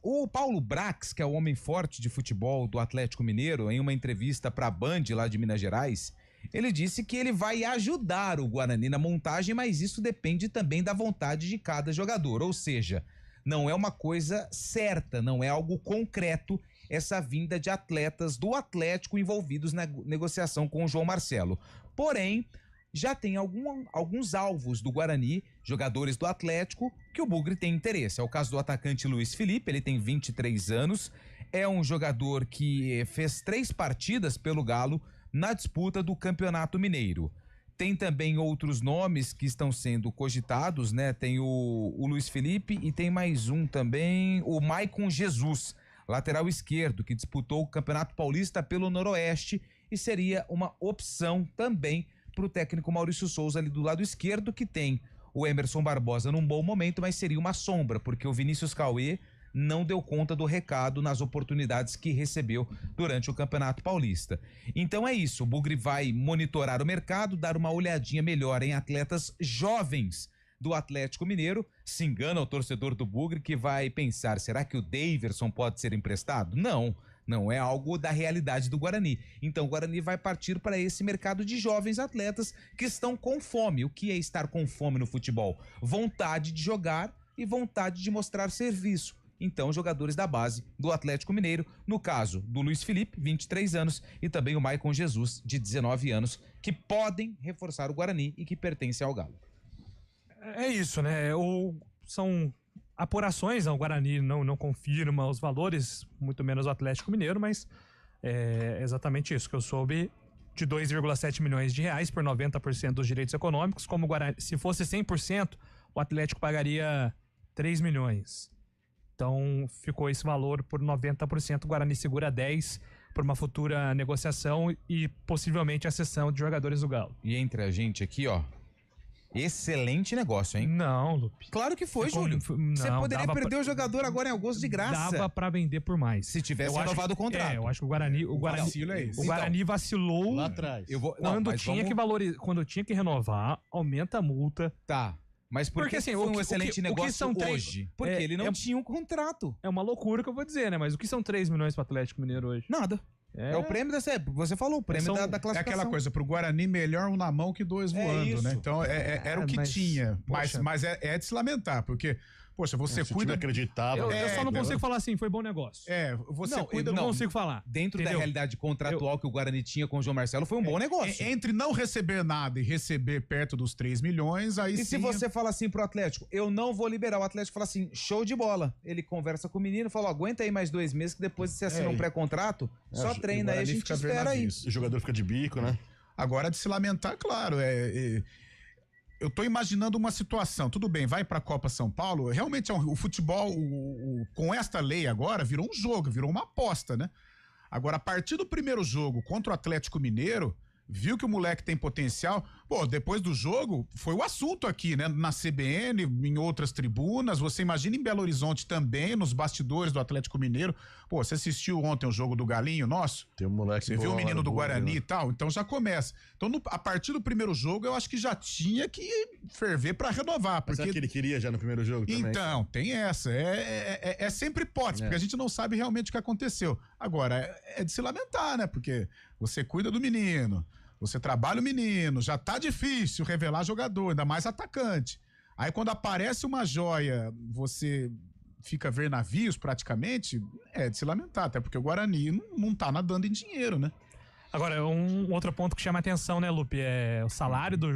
O Paulo Brax, que é o homem forte de futebol do Atlético Mineiro, em uma entrevista para a Band lá de Minas Gerais, ele disse que ele vai ajudar o Guarani na montagem, mas isso depende também da vontade de cada jogador, ou seja, não é uma coisa certa, não é algo concreto essa vinda de atletas do Atlético envolvidos na negociação com o João Marcelo. Porém, já tem alguns alvos do Guarani, jogadores do Atlético, que o Bugre tem interesse. É o caso do atacante Luiz Felipe, ele tem 23 anos, é um jogador que fez 3 partidas pelo Galo na disputa do Campeonato Mineiro. Tem também outros nomes que estão sendo cogitados, né? Tem o Luiz Felipe e tem mais um também, o Maicon Jesus, lateral esquerdo, que disputou o Campeonato Paulista pelo Noroeste e seria uma opção também para o técnico Maurício Souza ali do lado esquerdo, que tem o Emerson Barbosa num bom momento, mas seria uma sombra, porque o Vinícius Cauê não deu conta do recado nas oportunidades que recebeu durante o Campeonato Paulista. Então é isso, o Bugre vai monitorar o mercado, dar uma olhadinha melhor em atletas jovens do Atlético Mineiro. Se engana o torcedor do Bugre que vai pensar, será que o Daverson pode ser emprestado? Não é algo da realidade do Guarani. Então o Guarani vai partir para esse mercado de jovens atletas que estão com fome. O que é estar com fome no futebol? Vontade de jogar e vontade de mostrar serviço. Então, jogadores da base do Atlético Mineiro, no caso do Luiz Felipe, 23 anos, e também o Maicon Jesus, de 19 anos, que podem reforçar o Guarani e que pertencem ao Galo. É isso, né? São apurações, o Guarani não confirma os valores, muito menos o Atlético Mineiro, mas é exatamente isso que eu soube, de 2,7 milhões de reais por 90% dos direitos econômicos. Como o Guarani, se fosse 100%, o Atlético pagaria 3 milhões. Então ficou esse valor por 90%, o Guarani segura 10% por uma futura negociação e possivelmente a cessão de jogadores do Galo. E entre a gente aqui, ó, excelente negócio, hein? Não, Lupe. Claro que foi, Júlio. Você poderia perder o jogador agora em agosto de graça. Dava pra vender por mais. Se tivesse renovado o contrato. Eu acho que o Guarani vacilou lá atrás. Quando tinha que renovar, aumenta a multa. Tá. Mas porque assim, foi um excelente negócio hoje? Porque ele não tinha um contrato. É uma loucura que eu vou dizer, né? Mas o que são 3 milhões pro Atlético Mineiro hoje? Nada. É o prêmio você falou, o prêmio da classificação. É aquela coisa, pro Guarani melhor um na mão que 2 voando, né? Então era o que tinha. Mas é de se lamentar, porque, poxa, você cuida... Inacreditável. Eu só não consigo falar assim, foi bom negócio. Cuida... Não consigo falar. Dentro da realidade contratual que o Guarani tinha com o João Marcelo, foi um bom negócio. Entre não receber nada e receber perto dos 3 milhões, aí sim... E se você fala assim pro Atlético, eu não vou liberar, o Atlético fala assim, show de bola. Ele conversa com o menino, fala, aguenta aí mais 2 meses que depois você assina um pré-contrato, só treina aí, a gente espera aí. O jogador fica de bico, né? Agora, de se lamentar, claro, eu tô imaginando uma situação, tudo bem, vai pra Copa São Paulo, realmente o futebol, com esta lei agora, virou um jogo, virou uma aposta, né? Agora, a partir do primeiro jogo contra o Atlético Mineiro, viu que o moleque tem potencial, depois do jogo, foi o assunto aqui, né? Na CBN, em outras tribunas, você imagina em Belo Horizonte também, nos bastidores do Atlético Mineiro. Você assistiu ontem o jogo do Galinho nosso? Tem um moleque. Você viu o menino do Guarani e tal? Então já começa. Então, a partir do primeiro jogo, eu acho que já tinha que ferver pra renovar. Mas será que ele queria já no primeiro jogo também? Então, tem essa. É sempre hipótese, porque a gente não sabe realmente o que aconteceu. Agora, é de se lamentar, né? Porque você cuida do menino, você trabalha o menino, já tá difícil revelar jogador, ainda mais atacante. Aí quando aparece uma joia, você fica a ver navios praticamente, é de se lamentar, até porque o Guarani não tá nadando em dinheiro, né? Agora, um outro ponto que chama a atenção, né, Lupe, é o salário do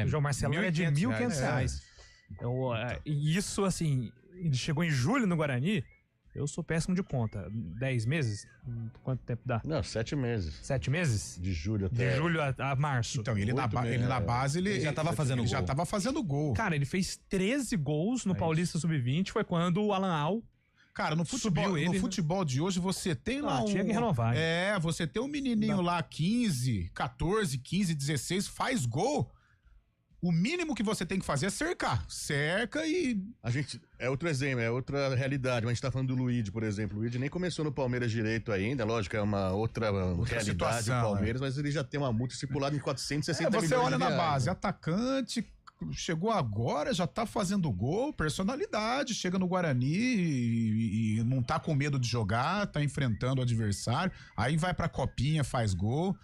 João Marcelo é de R$1.500. Então, e isso, assim, ele chegou em julho no Guarani, Eu sou péssimo de conta. 10 meses? Quanto tempo dá? Não, 7 meses. 7 meses? De julho até... De julho a março. Então, ele na base, ele já tava fazendo gol. Já tava fazendo gol. Cara, ele fez 13 gols no Paulista Sub-20. Foi quando o Alan Al... Cara, no futebol de hoje você tem lá tinha que renovar. Você tem um menininho lá 15, 14, 15, 16, faz gol. O mínimo que você tem que fazer é cercar. Cerca e... A gente... É outro exemplo, é outra realidade. Mas a gente tá falando do Luigi, por exemplo. O Luigi nem começou no Palmeiras direito ainda. Lógico, é uma outra realidade situação, do Palmeiras, mas ele já tem uma multa estipulada em 460 milhões Você olha de na reais, base, atacante, chegou agora, já tá fazendo gol, personalidade, chega no Guarani e não tá com medo de jogar, tá enfrentando o adversário, aí vai pra copinha, faz gol.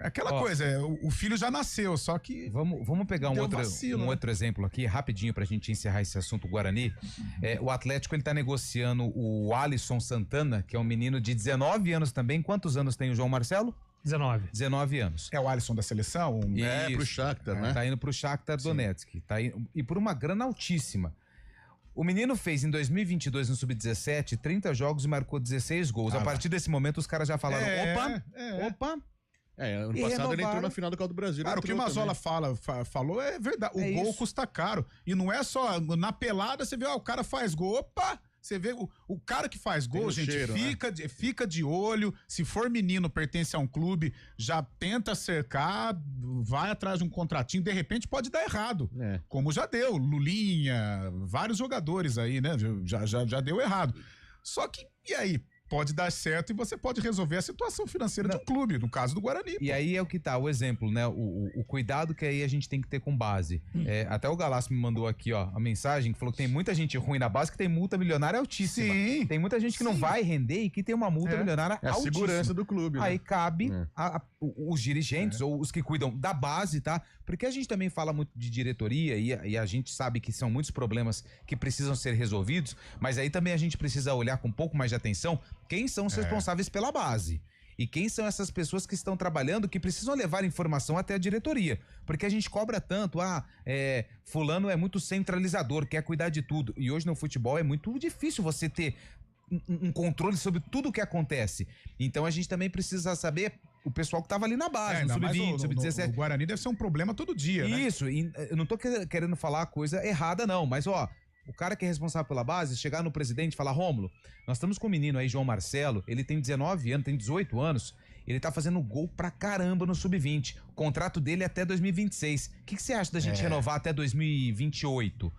É aquela coisa, o filho já nasceu, só que... Vamos pegar vacilo, outro exemplo aqui, rapidinho, pra gente encerrar esse assunto Guarani. O Atlético, ele tá negociando o Alisson Santana, que é um menino de 19 anos também. Quantos anos tem o João Marcelo? 19 anos. É o Alisson da seleção? Pro Shakhtar, né? Tá indo pro Shakhtar Donetsk. E por uma grana altíssima. O menino fez em 2022 no Sub-17 30 jogos e marcou 16 gols. A partir desse momento os caras já falaram, opa... ano passado ele entrou na final do Copa do Brasil. Cara, o que o Mazzola falou é verdade. O gol custa caro. E não é só na pelada, você vê, o cara faz gol, opa! Você vê, o cara que faz gol, gente, cheiro, fica de olho. Se for menino, pertence a um clube, já tenta cercar, vai atrás de um contratinho, de repente pode dar errado. Como já deu, Lulinha, vários jogadores aí, né? Já deu errado. Só que, e aí? Pode dar certo e você pode resolver a situação financeira de um clube, no caso do Guarani. E aí é o que tá, o exemplo, né? O cuidado que aí a gente tem que ter com base. Até o Galasso me mandou aqui, a mensagem que falou que tem muita gente ruim na base que tem multa milionária altíssima. Sim. Tem muita gente que não vai render e que tem uma multa milionária altíssima. É a segurança do clube, né? Aí cabe os dirigentes ou os que cuidam da base, tá? Porque a gente também fala muito de diretoria e a gente sabe que são muitos problemas que precisam ser resolvidos, mas aí também a gente precisa olhar com um pouco mais de atenção quem são os responsáveis pela base. E quem são essas pessoas que estão trabalhando, que precisam levar informação até a diretoria. Porque a gente cobra tanto, fulano é muito centralizador, quer cuidar de tudo. E hoje no futebol é muito difícil você ter um controle sobre tudo o que acontece. Então a gente também precisa saber o pessoal que tava ali na base, no Sub-20, Sub-17. O Guarani deve ser um problema todo dia, né? Isso, e eu não tô querendo falar coisa errada não, mas o cara que é responsável pela base, chegar no presidente e falar, Rômulo, nós estamos com um menino aí, João Marcelo, ele tem 19 anos, tem 18 anos, ele tá fazendo gol pra caramba no Sub-20. O contrato dele é até 2026. O que você acha da gente renovar até 2028?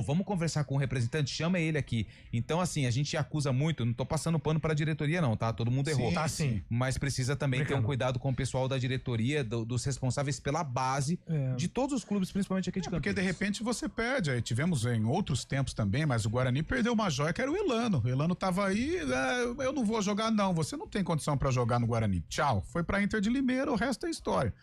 Vamos conversar com o representante, chama ele aqui. Então, assim, a gente acusa muito, não tô passando pano pra diretoria não, tá? Todo mundo errou. Sim. Mas precisa também ter um cuidado com o pessoal da diretoria, dos responsáveis pela base de todos os clubes, principalmente aqui de Campinas. Porque de repente você perde, aí tivemos em outros tempos também, mas o Guarani perdeu uma joia que era o Elano. O Elano tava aí, eu não vou jogar não, você não tem condição pra jogar no Guarani. Tchau. Foi pra Inter de Limeira, o resto é história.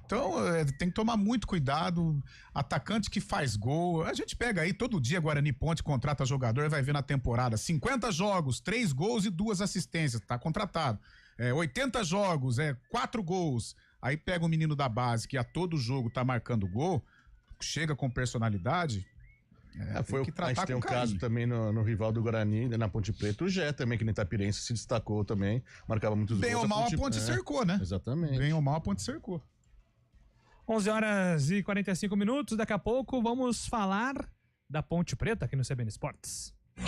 Então, tem que tomar muito cuidado, atacante que faz gol, a gente pega aí todo dia Guarani Ponte contrata jogador, vai ver na temporada 50 jogos, 3 gols e 2 assistências, tá contratado. 80 jogos, 4 gols. Aí pega o menino da base que a todo jogo tá marcando gol, chega com personalidade. Foi que tratar a gente tem um caso também no rival do Guarani, na Ponte Preta, o Gé também, que no Itapirense se destacou também, marcava muitos gols. Bem ou mal a Ponte cercou, né? Exatamente. Bem ou mal a Ponte cercou. 11h45, daqui a pouco vamos falar da Ponte Preta aqui no CBN Esportes. Bom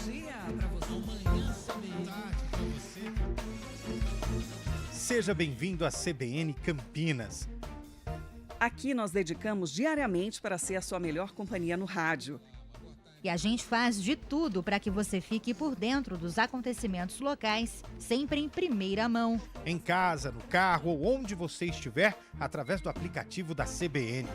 dia pra você. Seja bem-vindo à CBN Campinas. Aqui nós dedicamos diariamente para ser a sua melhor companhia no rádio. E a gente faz de tudo para que você fique por dentro dos acontecimentos locais, sempre em primeira mão. Em casa, no carro ou onde você estiver, através do aplicativo da CBN.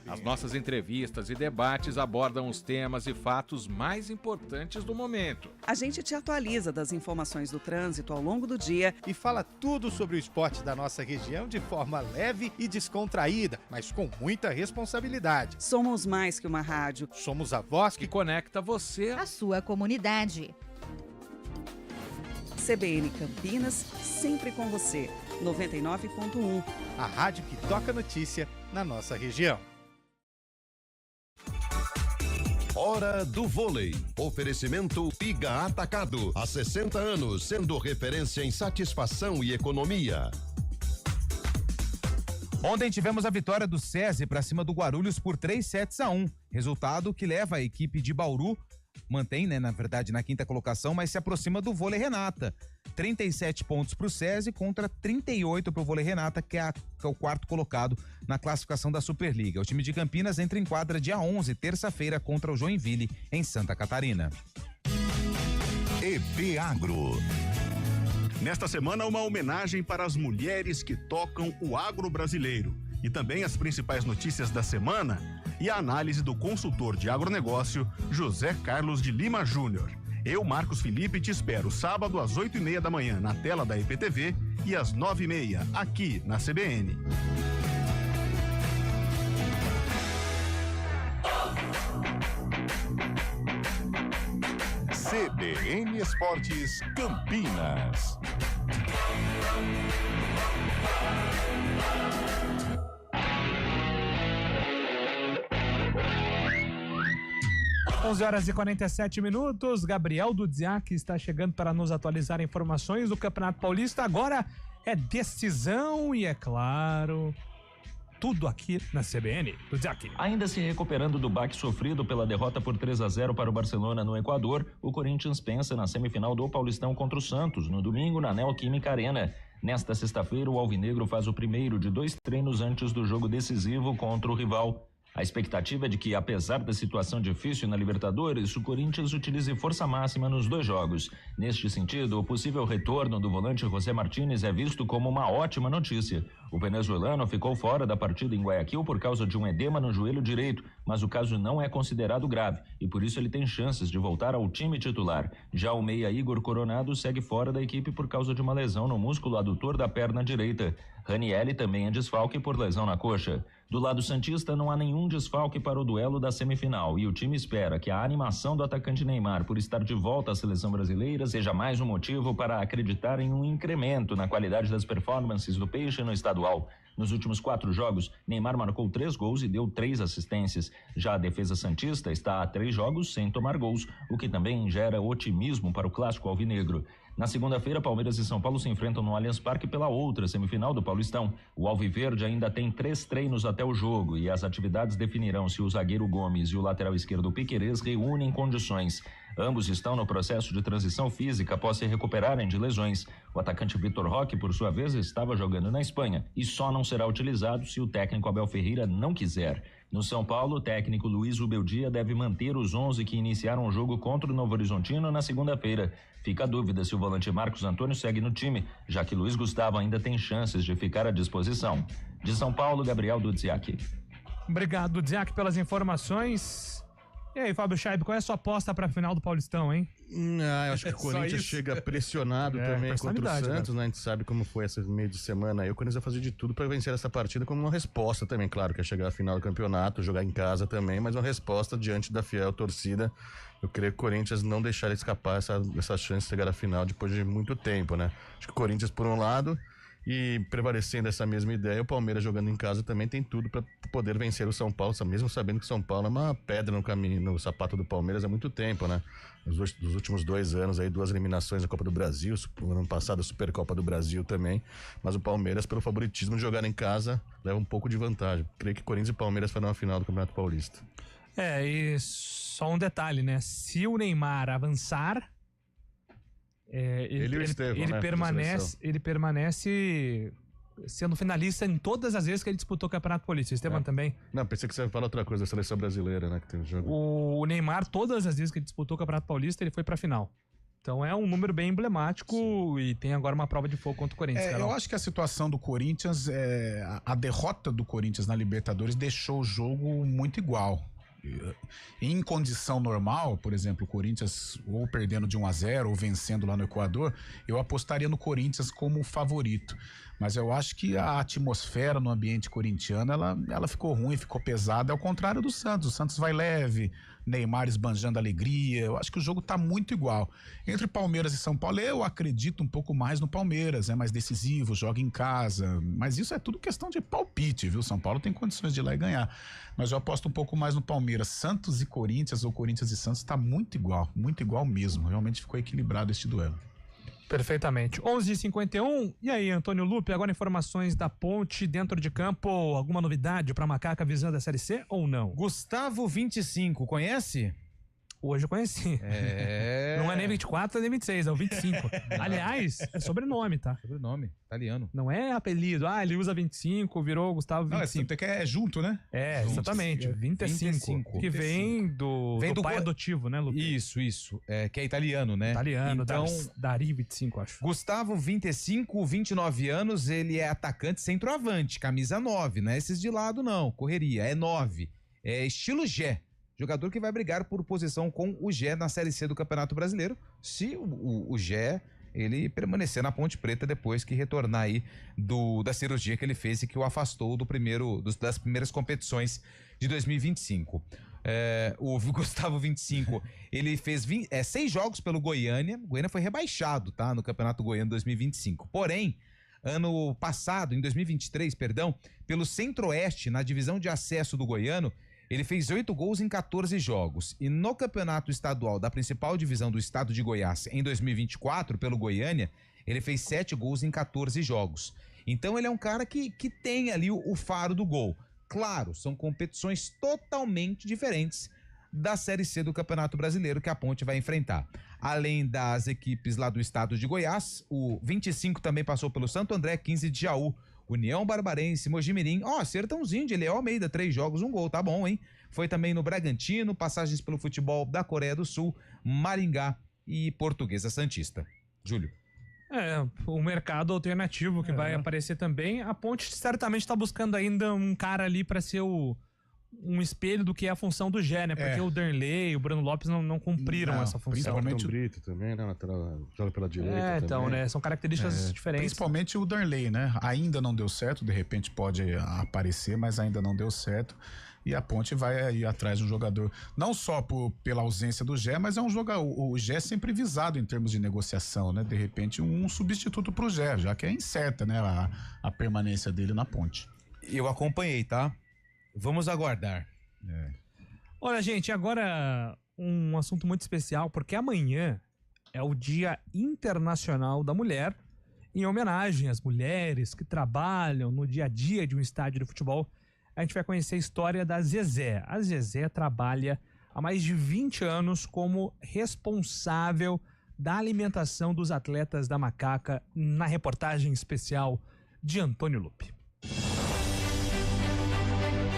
As nossas entrevistas e debates abordam os temas e fatos mais importantes do momento. A gente te atualiza das informações do trânsito ao longo do dia e fala tudo sobre o esporte da nossa região de forma leve e descontraída, mas com muita responsabilidade. Somos mais que uma rádio. Somos a voz que conecta você à sua comunidade. CBN Campinas, sempre com você. 99.1. A rádio que toca notícia na nossa região. Hora do vôlei. Oferecimento Piga Atacado. Há 60 anos, sendo referência em satisfação e economia. Ontem tivemos a vitória do SESI para cima do Guarulhos por 3-1. Resultado que leva a equipe de Bauru, mantém, né, na verdade, na quinta colocação, mas se aproxima do Vôlei Renata. 37 pontos para o SESI contra 38 para o Vôlei Renata, que é o quarto colocado na classificação da Superliga. O time de Campinas entra em quadra dia 11, terça-feira, contra o Joinville, em Santa Catarina. EB Agro. Nesta semana, uma homenagem para as mulheres que tocam o agro brasileiro. E também as principais notícias da semana e a análise do consultor de agronegócio, José Carlos de Lima Júnior. Eu, Marcos Felipe, te espero sábado às 8h30 da manhã na tela da EPTV e às 9h30 aqui na CBN. CBN Esportes Campinas. 11h47. Gabriel Dudziak está chegando para nos atualizar informações do Campeonato Paulista. Agora é decisão e, é claro, tudo aqui na CBN. Dudziak. Ainda se recuperando do baque sofrido pela derrota por 3-0 para o Barcelona no Equador, o Corinthians pensa na semifinal do Paulistão contra o Santos, no domingo na Neoquímica Arena. Nesta sexta-feira, o Alvinegro faz o primeiro de 2 treinos antes do jogo decisivo contra o rival. A expectativa é de que, apesar da situação difícil na Libertadores, o Corinthians utilize força máxima nos 2 jogos. Neste sentido, o possível retorno do volante José Martínez é visto como uma ótima notícia. O venezuelano ficou fora da partida em Guayaquil por causa de um edema no joelho direito, mas o caso não é considerado grave e por isso ele tem chances de voltar ao time titular. Já o meia Igor Coronado segue fora da equipe por causa de uma lesão no músculo adutor da perna direita. Ranieri também é desfalque por lesão na coxa. Do lado santista, não há nenhum desfalque para o duelo da semifinal e o time espera que a animação do atacante Neymar por estar de volta à seleção brasileira seja mais um motivo para acreditar em um incremento na qualidade das performances do Peixe no estadual. Nos últimos 4 jogos, Neymar marcou 3 gols e deu 3 assistências. Já a defesa santista está a 3 jogos sem tomar gols, o que também gera otimismo para o clássico alvinegro. Na segunda-feira, Palmeiras e São Paulo se enfrentam no Allianz Parque pela outra semifinal do Paulistão. O Alviverde ainda tem 3 treinos até o jogo e as atividades definirão se o zagueiro Gomes e o lateral esquerdo Piquerez reúnem condições. Ambos estão no processo de transição física após se recuperarem de lesões. O atacante Vitor Roque, por sua vez, estava jogando na Espanha e só não será utilizado se o técnico Abel Ferreira não quiser. No São Paulo, o técnico Luiz Ubeldia deve manter os 11 que iniciaram o jogo contra o Novo Horizontino na segunda-feira. Fica a dúvida se o volante Marcos Antônio segue no time, já que Luiz Gustavo ainda tem chances de ficar à disposição. De São Paulo, Gabriel Dudziak. Obrigado, Dudziak, pelas informações. E aí, Fábio Chaib, qual é a sua aposta para a final do Paulistão, hein? Eu acho que o Corinthians chega pressionado também contra o Santos, né? A gente sabe como foi esse meio de semana aí. O Corinthians vai fazer de tudo para vencer essa partida como uma resposta também, claro, que é chegar à final do campeonato, jogar em casa também, mas uma resposta diante da fiel torcida. Eu creio que o Corinthians não deixar escapar essa chance de chegar à final depois de muito tempo, né? Acho que o Corinthians, por um lado, e prevalecendo essa mesma ideia, o Palmeiras jogando em casa também tem tudo para poder vencer o São Paulo, mesmo sabendo que o São Paulo é uma pedra no caminho, no sapato do Palmeiras há muito tempo, né? Nos últimos 2 anos aí, 2 eliminações na Copa do Brasil, no ano passado a Supercopa do Brasil também, mas o Palmeiras, pelo favoritismo de jogar em casa, leva um pouco de vantagem. Creio que Corinthians e Palmeiras farão a final do Campeonato Paulista. E só um detalhe, né? Se o Neymar avançar, ele permanece sendo finalista em todas as vezes que ele disputou o Campeonato Paulista. Esteban também. Não, pensei que você ia falar outra coisa da seleção brasileira, né? Que tem o jogo. O Neymar, todas as vezes que ele disputou o Campeonato Paulista, ele foi pra final. Então é um número bem emblemático. Sim. E tem agora uma prova de fogo contra o Corinthians. Eu acho que a situação do Corinthians, a derrota do Corinthians na Libertadores deixou o jogo muito igual. Em condição normal, por exemplo, o Corinthians ou perdendo de 1-0 ou vencendo lá no Equador, eu apostaria no Corinthians como favorito. Mas eu acho que a atmosfera no ambiente corintiano, ela ficou ruim, ficou pesada, ao contrário do Santos. O Santos vai leve, Neymar esbanjando alegria. Eu acho que o jogo tá muito igual. Entre Palmeiras e São Paulo, eu acredito um pouco mais no Palmeiras, é mais decisivo, joga em casa, mas isso é tudo questão de palpite, viu? São Paulo tem condições de ir lá e ganhar, mas eu aposto um pouco mais no Palmeiras. Santos e Corinthians ou Corinthians e Santos tá muito igual mesmo. Realmente ficou equilibrado este duelo. Perfeitamente. 11h51. E aí, Antônio Lupe, agora informações da Ponte dentro de campo. Alguma novidade para Macaca visando a Série C ou não? Gustavo 25, conhece? Hoje eu conheci. Não é nem 24, nem 26, é o 25. Aliás, é sobrenome, tá? Sobrenome, italiano. Não é apelido. Ele usa 25, virou Gustavo 25. Não, é junto, né? Exatamente. 25. Que vem do pai adotivo, né, Lupe? Isso. Que é italiano, né? Italiano, então, Dari 25, acho. Gustavo 25, 29 anos, ele é atacante centroavante, camisa 9, não é esses de lado não, correria, é 9. É estilo Gé. Jogador que vai brigar por posição com o Gé na Série C do Campeonato Brasileiro, se o Gé, ele permanecer na Ponte Preta depois que retornar aí da cirurgia que ele fez e que o afastou das primeiras competições de 2025. O Gustavo 25, ele fez 6 jogos pelo Goiânia. O Goiânia foi rebaixado, tá? No Campeonato Goiano 2025. Porém, ano passado, em 2023, pelo Centro-Oeste, na divisão de acesso do Goiano, ele fez 8 gols em 14 jogos. E no campeonato estadual da principal divisão do estado de Goiás, em 2024, pelo Goiânia, ele fez 7 gols em 14 jogos. Então ele é um cara que tem ali o faro do gol. Claro, são competições totalmente diferentes da Série C do Campeonato Brasileiro que a Ponte vai enfrentar. Além das equipes lá do estado de Goiás, o 25 também passou pelo Santo André, 15 de Jaú, União Barbarense, Mojimirim, Sertãozinho de Leão Almeida, 3 jogos, 1 gol, tá bom, hein? Foi também no Bragantino, passagens pelo futebol da Coreia do Sul, Maringá e Portuguesa Santista. Júlio. O mercado alternativo que vai aparecer também. A Ponte certamente está buscando ainda um cara ali para ser um espelho do que é a função do Gé, né? Porque o Darley, o Bruno Lopes não cumpriram essa função. Principalmente o Brito também, né? Joga pela direita então, também. né? São características diferentes. Principalmente o Darley, né? Ainda não deu certo, de repente pode aparecer, mas ainda não deu certo. E a Ponte vai ir atrás de um jogador, não só pela ausência do Gé, mas é um jogador, o Gé é sempre visado em termos de negociação, né? De repente um substituto pro Gé, já que é incerta, né? A permanência dele na Ponte. Eu acompanhei, tá? Vamos aguardar. Olha, gente, agora um assunto muito especial, porque amanhã é o Dia Internacional da Mulher, em homenagem às mulheres que trabalham no dia a dia de um estádio de futebol. A gente vai conhecer a história da Zezé. A Zezé trabalha há mais de 20 anos como responsável da alimentação dos atletas da Macaca, na reportagem especial de Antônio Lupe.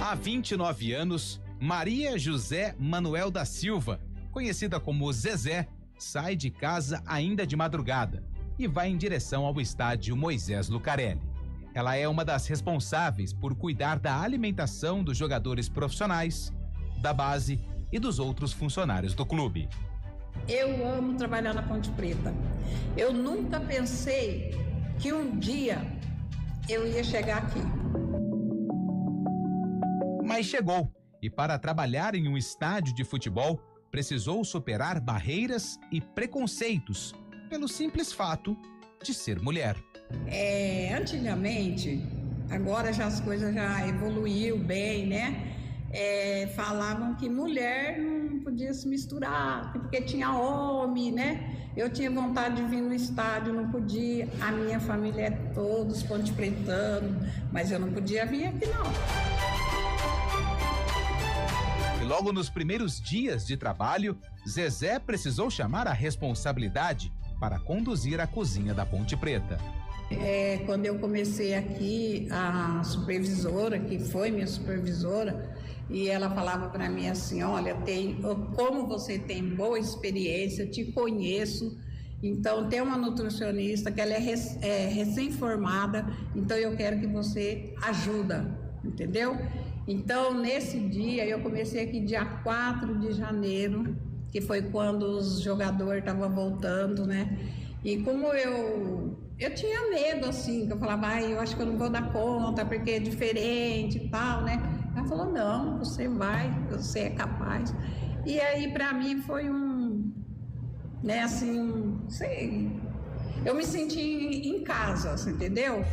Há 29 anos, Maria José Manuel da Silva, conhecida como Zezé, sai de casa ainda de madrugada e vai em direção ao estádio Moisés Lucarelli. Ela é uma das responsáveis por cuidar da alimentação dos jogadores profissionais, da base e dos outros funcionários do clube. Eu amo trabalhar na Ponte Preta. Eu nunca pensei que um dia eu ia chegar aqui. Mas chegou, e para trabalhar em um estádio de futebol, precisou superar barreiras e preconceitos, pelo simples fato de ser mulher. Antigamente, agora já as coisas já evoluiu bem, né? Falavam que mulher não podia se misturar, porque tinha homem, né? Eu tinha vontade de vir no estádio, não podia. A minha família é todos ponte-pretano, mas eu não podia vir aqui não. E logo nos primeiros dias de trabalho, Zezé precisou chamar a responsabilidade para conduzir a cozinha da Ponte Preta. Quando eu comecei aqui, a supervisora, que foi minha supervisora, e ela falava para mim assim, olha, como você tem boa experiência, te conheço, então tem uma nutricionista que ela é recém-formada, então eu quero que você ajuda, entendeu? Então, nesse dia, eu comecei aqui dia 4 de janeiro, que foi quando os jogadores estavam voltando, né? E como eu eu tinha medo, assim, que eu falava, eu acho que eu não vou dar conta, porque é diferente e tal, né? Ela falou, não, você vai, você é capaz. E aí, pra mim, foi né, assim, sei, eu me senti em casa, assim, entendeu?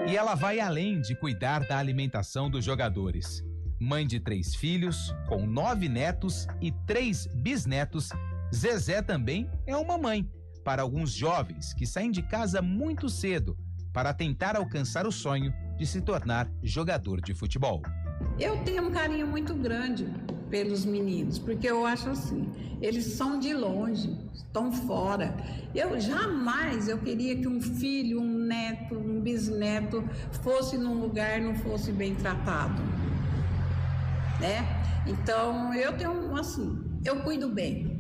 E ela vai além de cuidar da alimentação dos jogadores. Mãe de 3 filhos, com 9 netos e 3 bisnetos, Zezé também é uma mãe para alguns jovens que saem de casa muito cedo para tentar alcançar o sonho de se tornar jogador de futebol. Eu tenho um carinho muito grande pelos meninos, porque eu acho assim, eles são de longe, estão fora. Eu jamais queria que um filho, um neto, um bisneto fosse num lugar não fosse bem tratado, né? Então, eu tenho assim, eu cuido bem.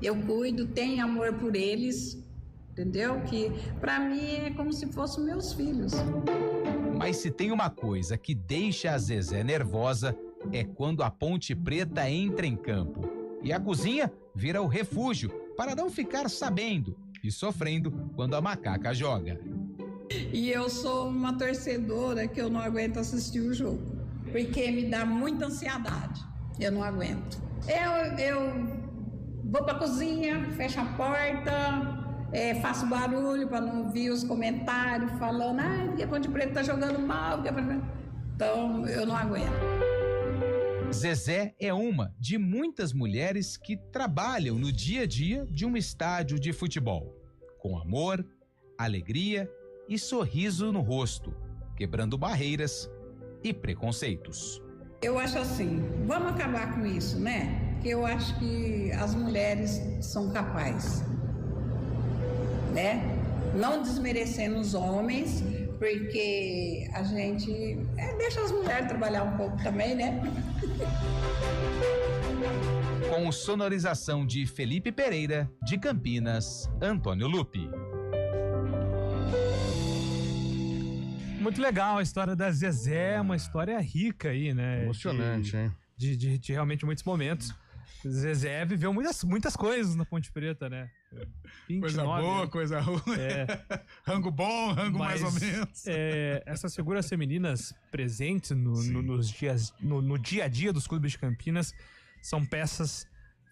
Eu cuido, tenho amor por eles, entendeu? Que pra mim é como se fossem meus filhos. Mas se tem uma coisa que deixa a Zezé nervosa é quando a Ponte Preta entra em campo. E a cozinha vira o refúgio para não ficar sabendo e sofrendo quando a macaca joga. E eu sou uma torcedora que eu não aguento assistir o jogo, porque me dá muita ansiedade. Eu não aguento. Eu vou pra cozinha, fecho a porta, faço barulho para não ouvir os comentários falando, porque a Ponte Preta tá jogando mal. Então, eu não aguento. Zezé é uma de muitas mulheres que trabalham no dia a dia de um estádio de futebol, com amor, alegria e sorriso no rosto, quebrando barreiras e preconceitos. Eu acho assim, vamos acabar com isso, né? Porque eu acho que as mulheres são capazes, né? Não desmerecendo os homens, porque a gente deixa as mulheres trabalhar um pouco também, né? Com sonorização de Felipe Pereira, de Campinas, Antônio Lupi. Muito legal a história da Zezé, uma história rica aí, né? Emocionante, hein? De realmente muitos momentos. Zezé viveu muitas coisas na Ponte Preta, né? 29, coisa boa, coisa ruim. Rango bom, rango mais ou menos. Essas figuras femininas presentes no dia a dia dos clubes de Campinas são peças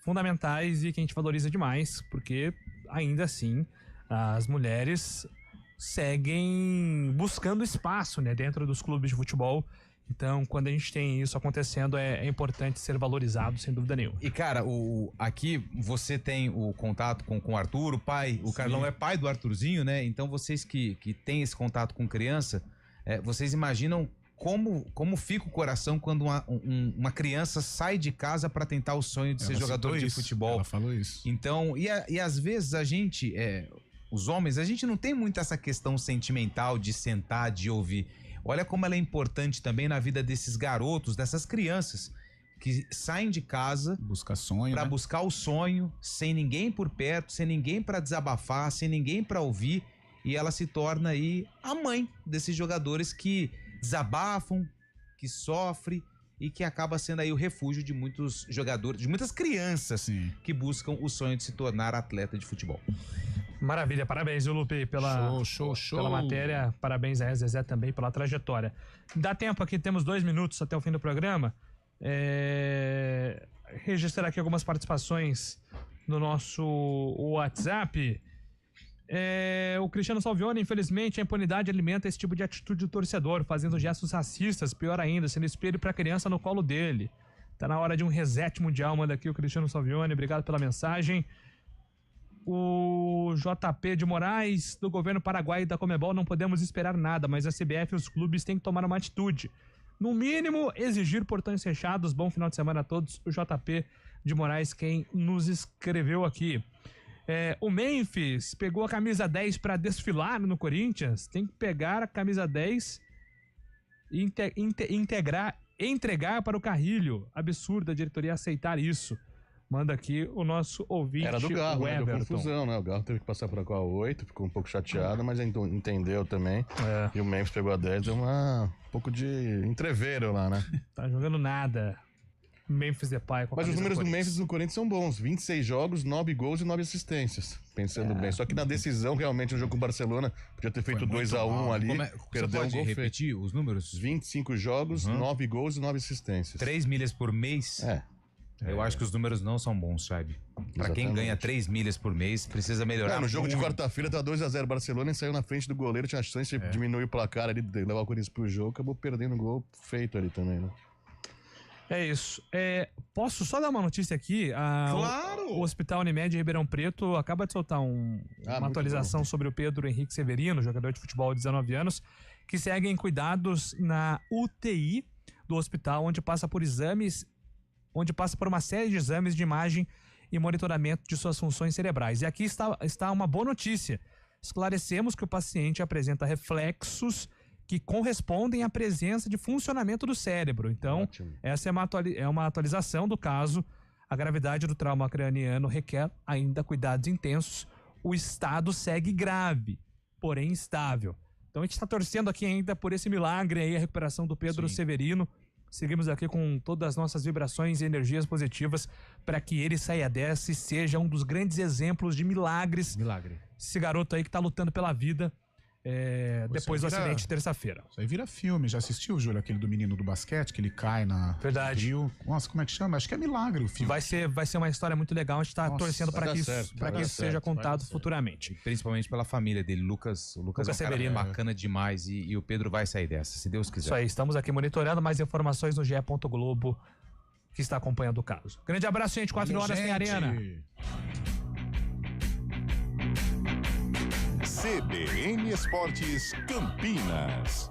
fundamentais e que a gente valoriza demais, porque ainda assim as mulheres seguem buscando espaço, né, dentro dos clubes de futebol. Então, quando a gente tem isso acontecendo, é importante ser valorizado, sem dúvida nenhuma. E, cara, aqui você tem o contato com o Arthur, o pai, o Carlão é pai do Arthurzinho, né? Então, vocês que têm esse contato com criança, vocês imaginam como fica o coração quando uma criança sai de casa para tentar o sonho de ser jogador de futebol. Ela falou isso. Então, e às vezes a gente, os homens, a gente não tem muito essa questão sentimental de sentar, de ouvir. Olha como ela é importante também na vida desses garotos, dessas crianças que saem de casa para buscar o sonho, sem ninguém por perto, sem ninguém para desabafar, sem ninguém para ouvir, e ela se torna aí a mãe desses jogadores que desabafam, que sofrem e que acaba sendo aí o refúgio de muitos jogadores, de muitas crianças que buscam o sonho de se tornar atleta de futebol. Maravilha, parabéns, Lupe, pela matéria, parabéns a Zezé também pela trajetória. Dá tempo aqui, temos 2 minutos até o fim do programa. Registrar aqui algumas participações no nosso WhatsApp. O Cristiano Salvione, infelizmente, a impunidade alimenta esse tipo de atitude do torcedor, fazendo gestos racistas, pior ainda, sendo espelho pra criança no colo dele. Tá na hora de um reset mundial, manda aqui o Cristiano Salvione, obrigado pela mensagem. O JP de Moraes, do governo paraguaio e da Conmebol, não podemos esperar nada, mas a CBF e os clubes têm que tomar uma atitude. No mínimo, exigir portões fechados. Bom final de semana a todos. O JP de Moraes, quem nos escreveu aqui. O Memphis pegou a camisa 10 para desfilar no Corinthians. Tem que pegar a camisa 10 e entregar para o Carrilho. Absurdo a diretoria aceitar isso. Manda aqui o nosso ouvinte. Era do Garro, o Everton. Deu confusão, né? O Garro teve que passar por a 8, ficou um pouco chateado, mas entendeu também. E o Memphis pegou a 10, deu um pouco de entreveiro lá, né? Tá jogando nada. Memphis Depay. Mas os números do Memphis no Corinthians são bons. 26 jogos, 9 gols e 9 assistências. pensando bem. Só que na decisão, realmente, no jogo com o Barcelona, podia ter feito 2-1 ali, perdeu um gol repetir os números? 25 jogos, 9 gols e 9 assistências. 3 milhas por mês? Eu acho que os números não são bons, sabe? Pra quem ganha 3 milhas por mês, precisa melhorar. No jogo de quarta-feira, tá 2-0 Barcelona e saiu na frente do goleiro, tinha chance de diminuir o placar ali, de levar o Corinthians pro jogo, acabou perdendo o gol feito ali também, né? É isso. Posso só dar uma notícia aqui? Claro! O Hospital Unimed de Ribeirão Preto acaba de soltar uma atualização sobre o Pedro Henrique Severino, jogador de futebol de 19 anos, que segue em cuidados na UTI do hospital, onde passa por uma série de exames de imagem e monitoramento de suas funções cerebrais. E aqui está uma boa notícia. Esclarecemos que o paciente apresenta reflexos que correspondem à presença de funcionamento do cérebro. Então, essa é uma atualização do caso. A gravidade do trauma craniano requer ainda cuidados intensos. O estado segue grave, porém estável. Então, a gente está torcendo aqui ainda por esse milagre aí, a recuperação do Pedro Severino. Seguimos aqui com todas as nossas vibrações e energias positivas para que ele saia dessa e seja um dos grandes exemplos de milagres. Esse garoto aí que está lutando pela vida. Depois do acidente de terça-feira. Isso aí vira filme. Já assistiu, Júlio, aquele do menino do basquete, que ele cai na... Verdade. Rio. Nossa, como é que chama? Acho que é milagre o filme. Vai ser uma história muito legal. A gente tá torcendo para que isso seja contado futuramente. E principalmente pela família dele. Lucas é um Severino. cara bacana demais e o Pedro vai sair dessa, se Deus quiser. Isso aí, estamos aqui monitorando mais informações no GE. Globo, que está acompanhando o caso. Grande abraço, gente. 4 horas tem Arena. CBN Esportes Campinas.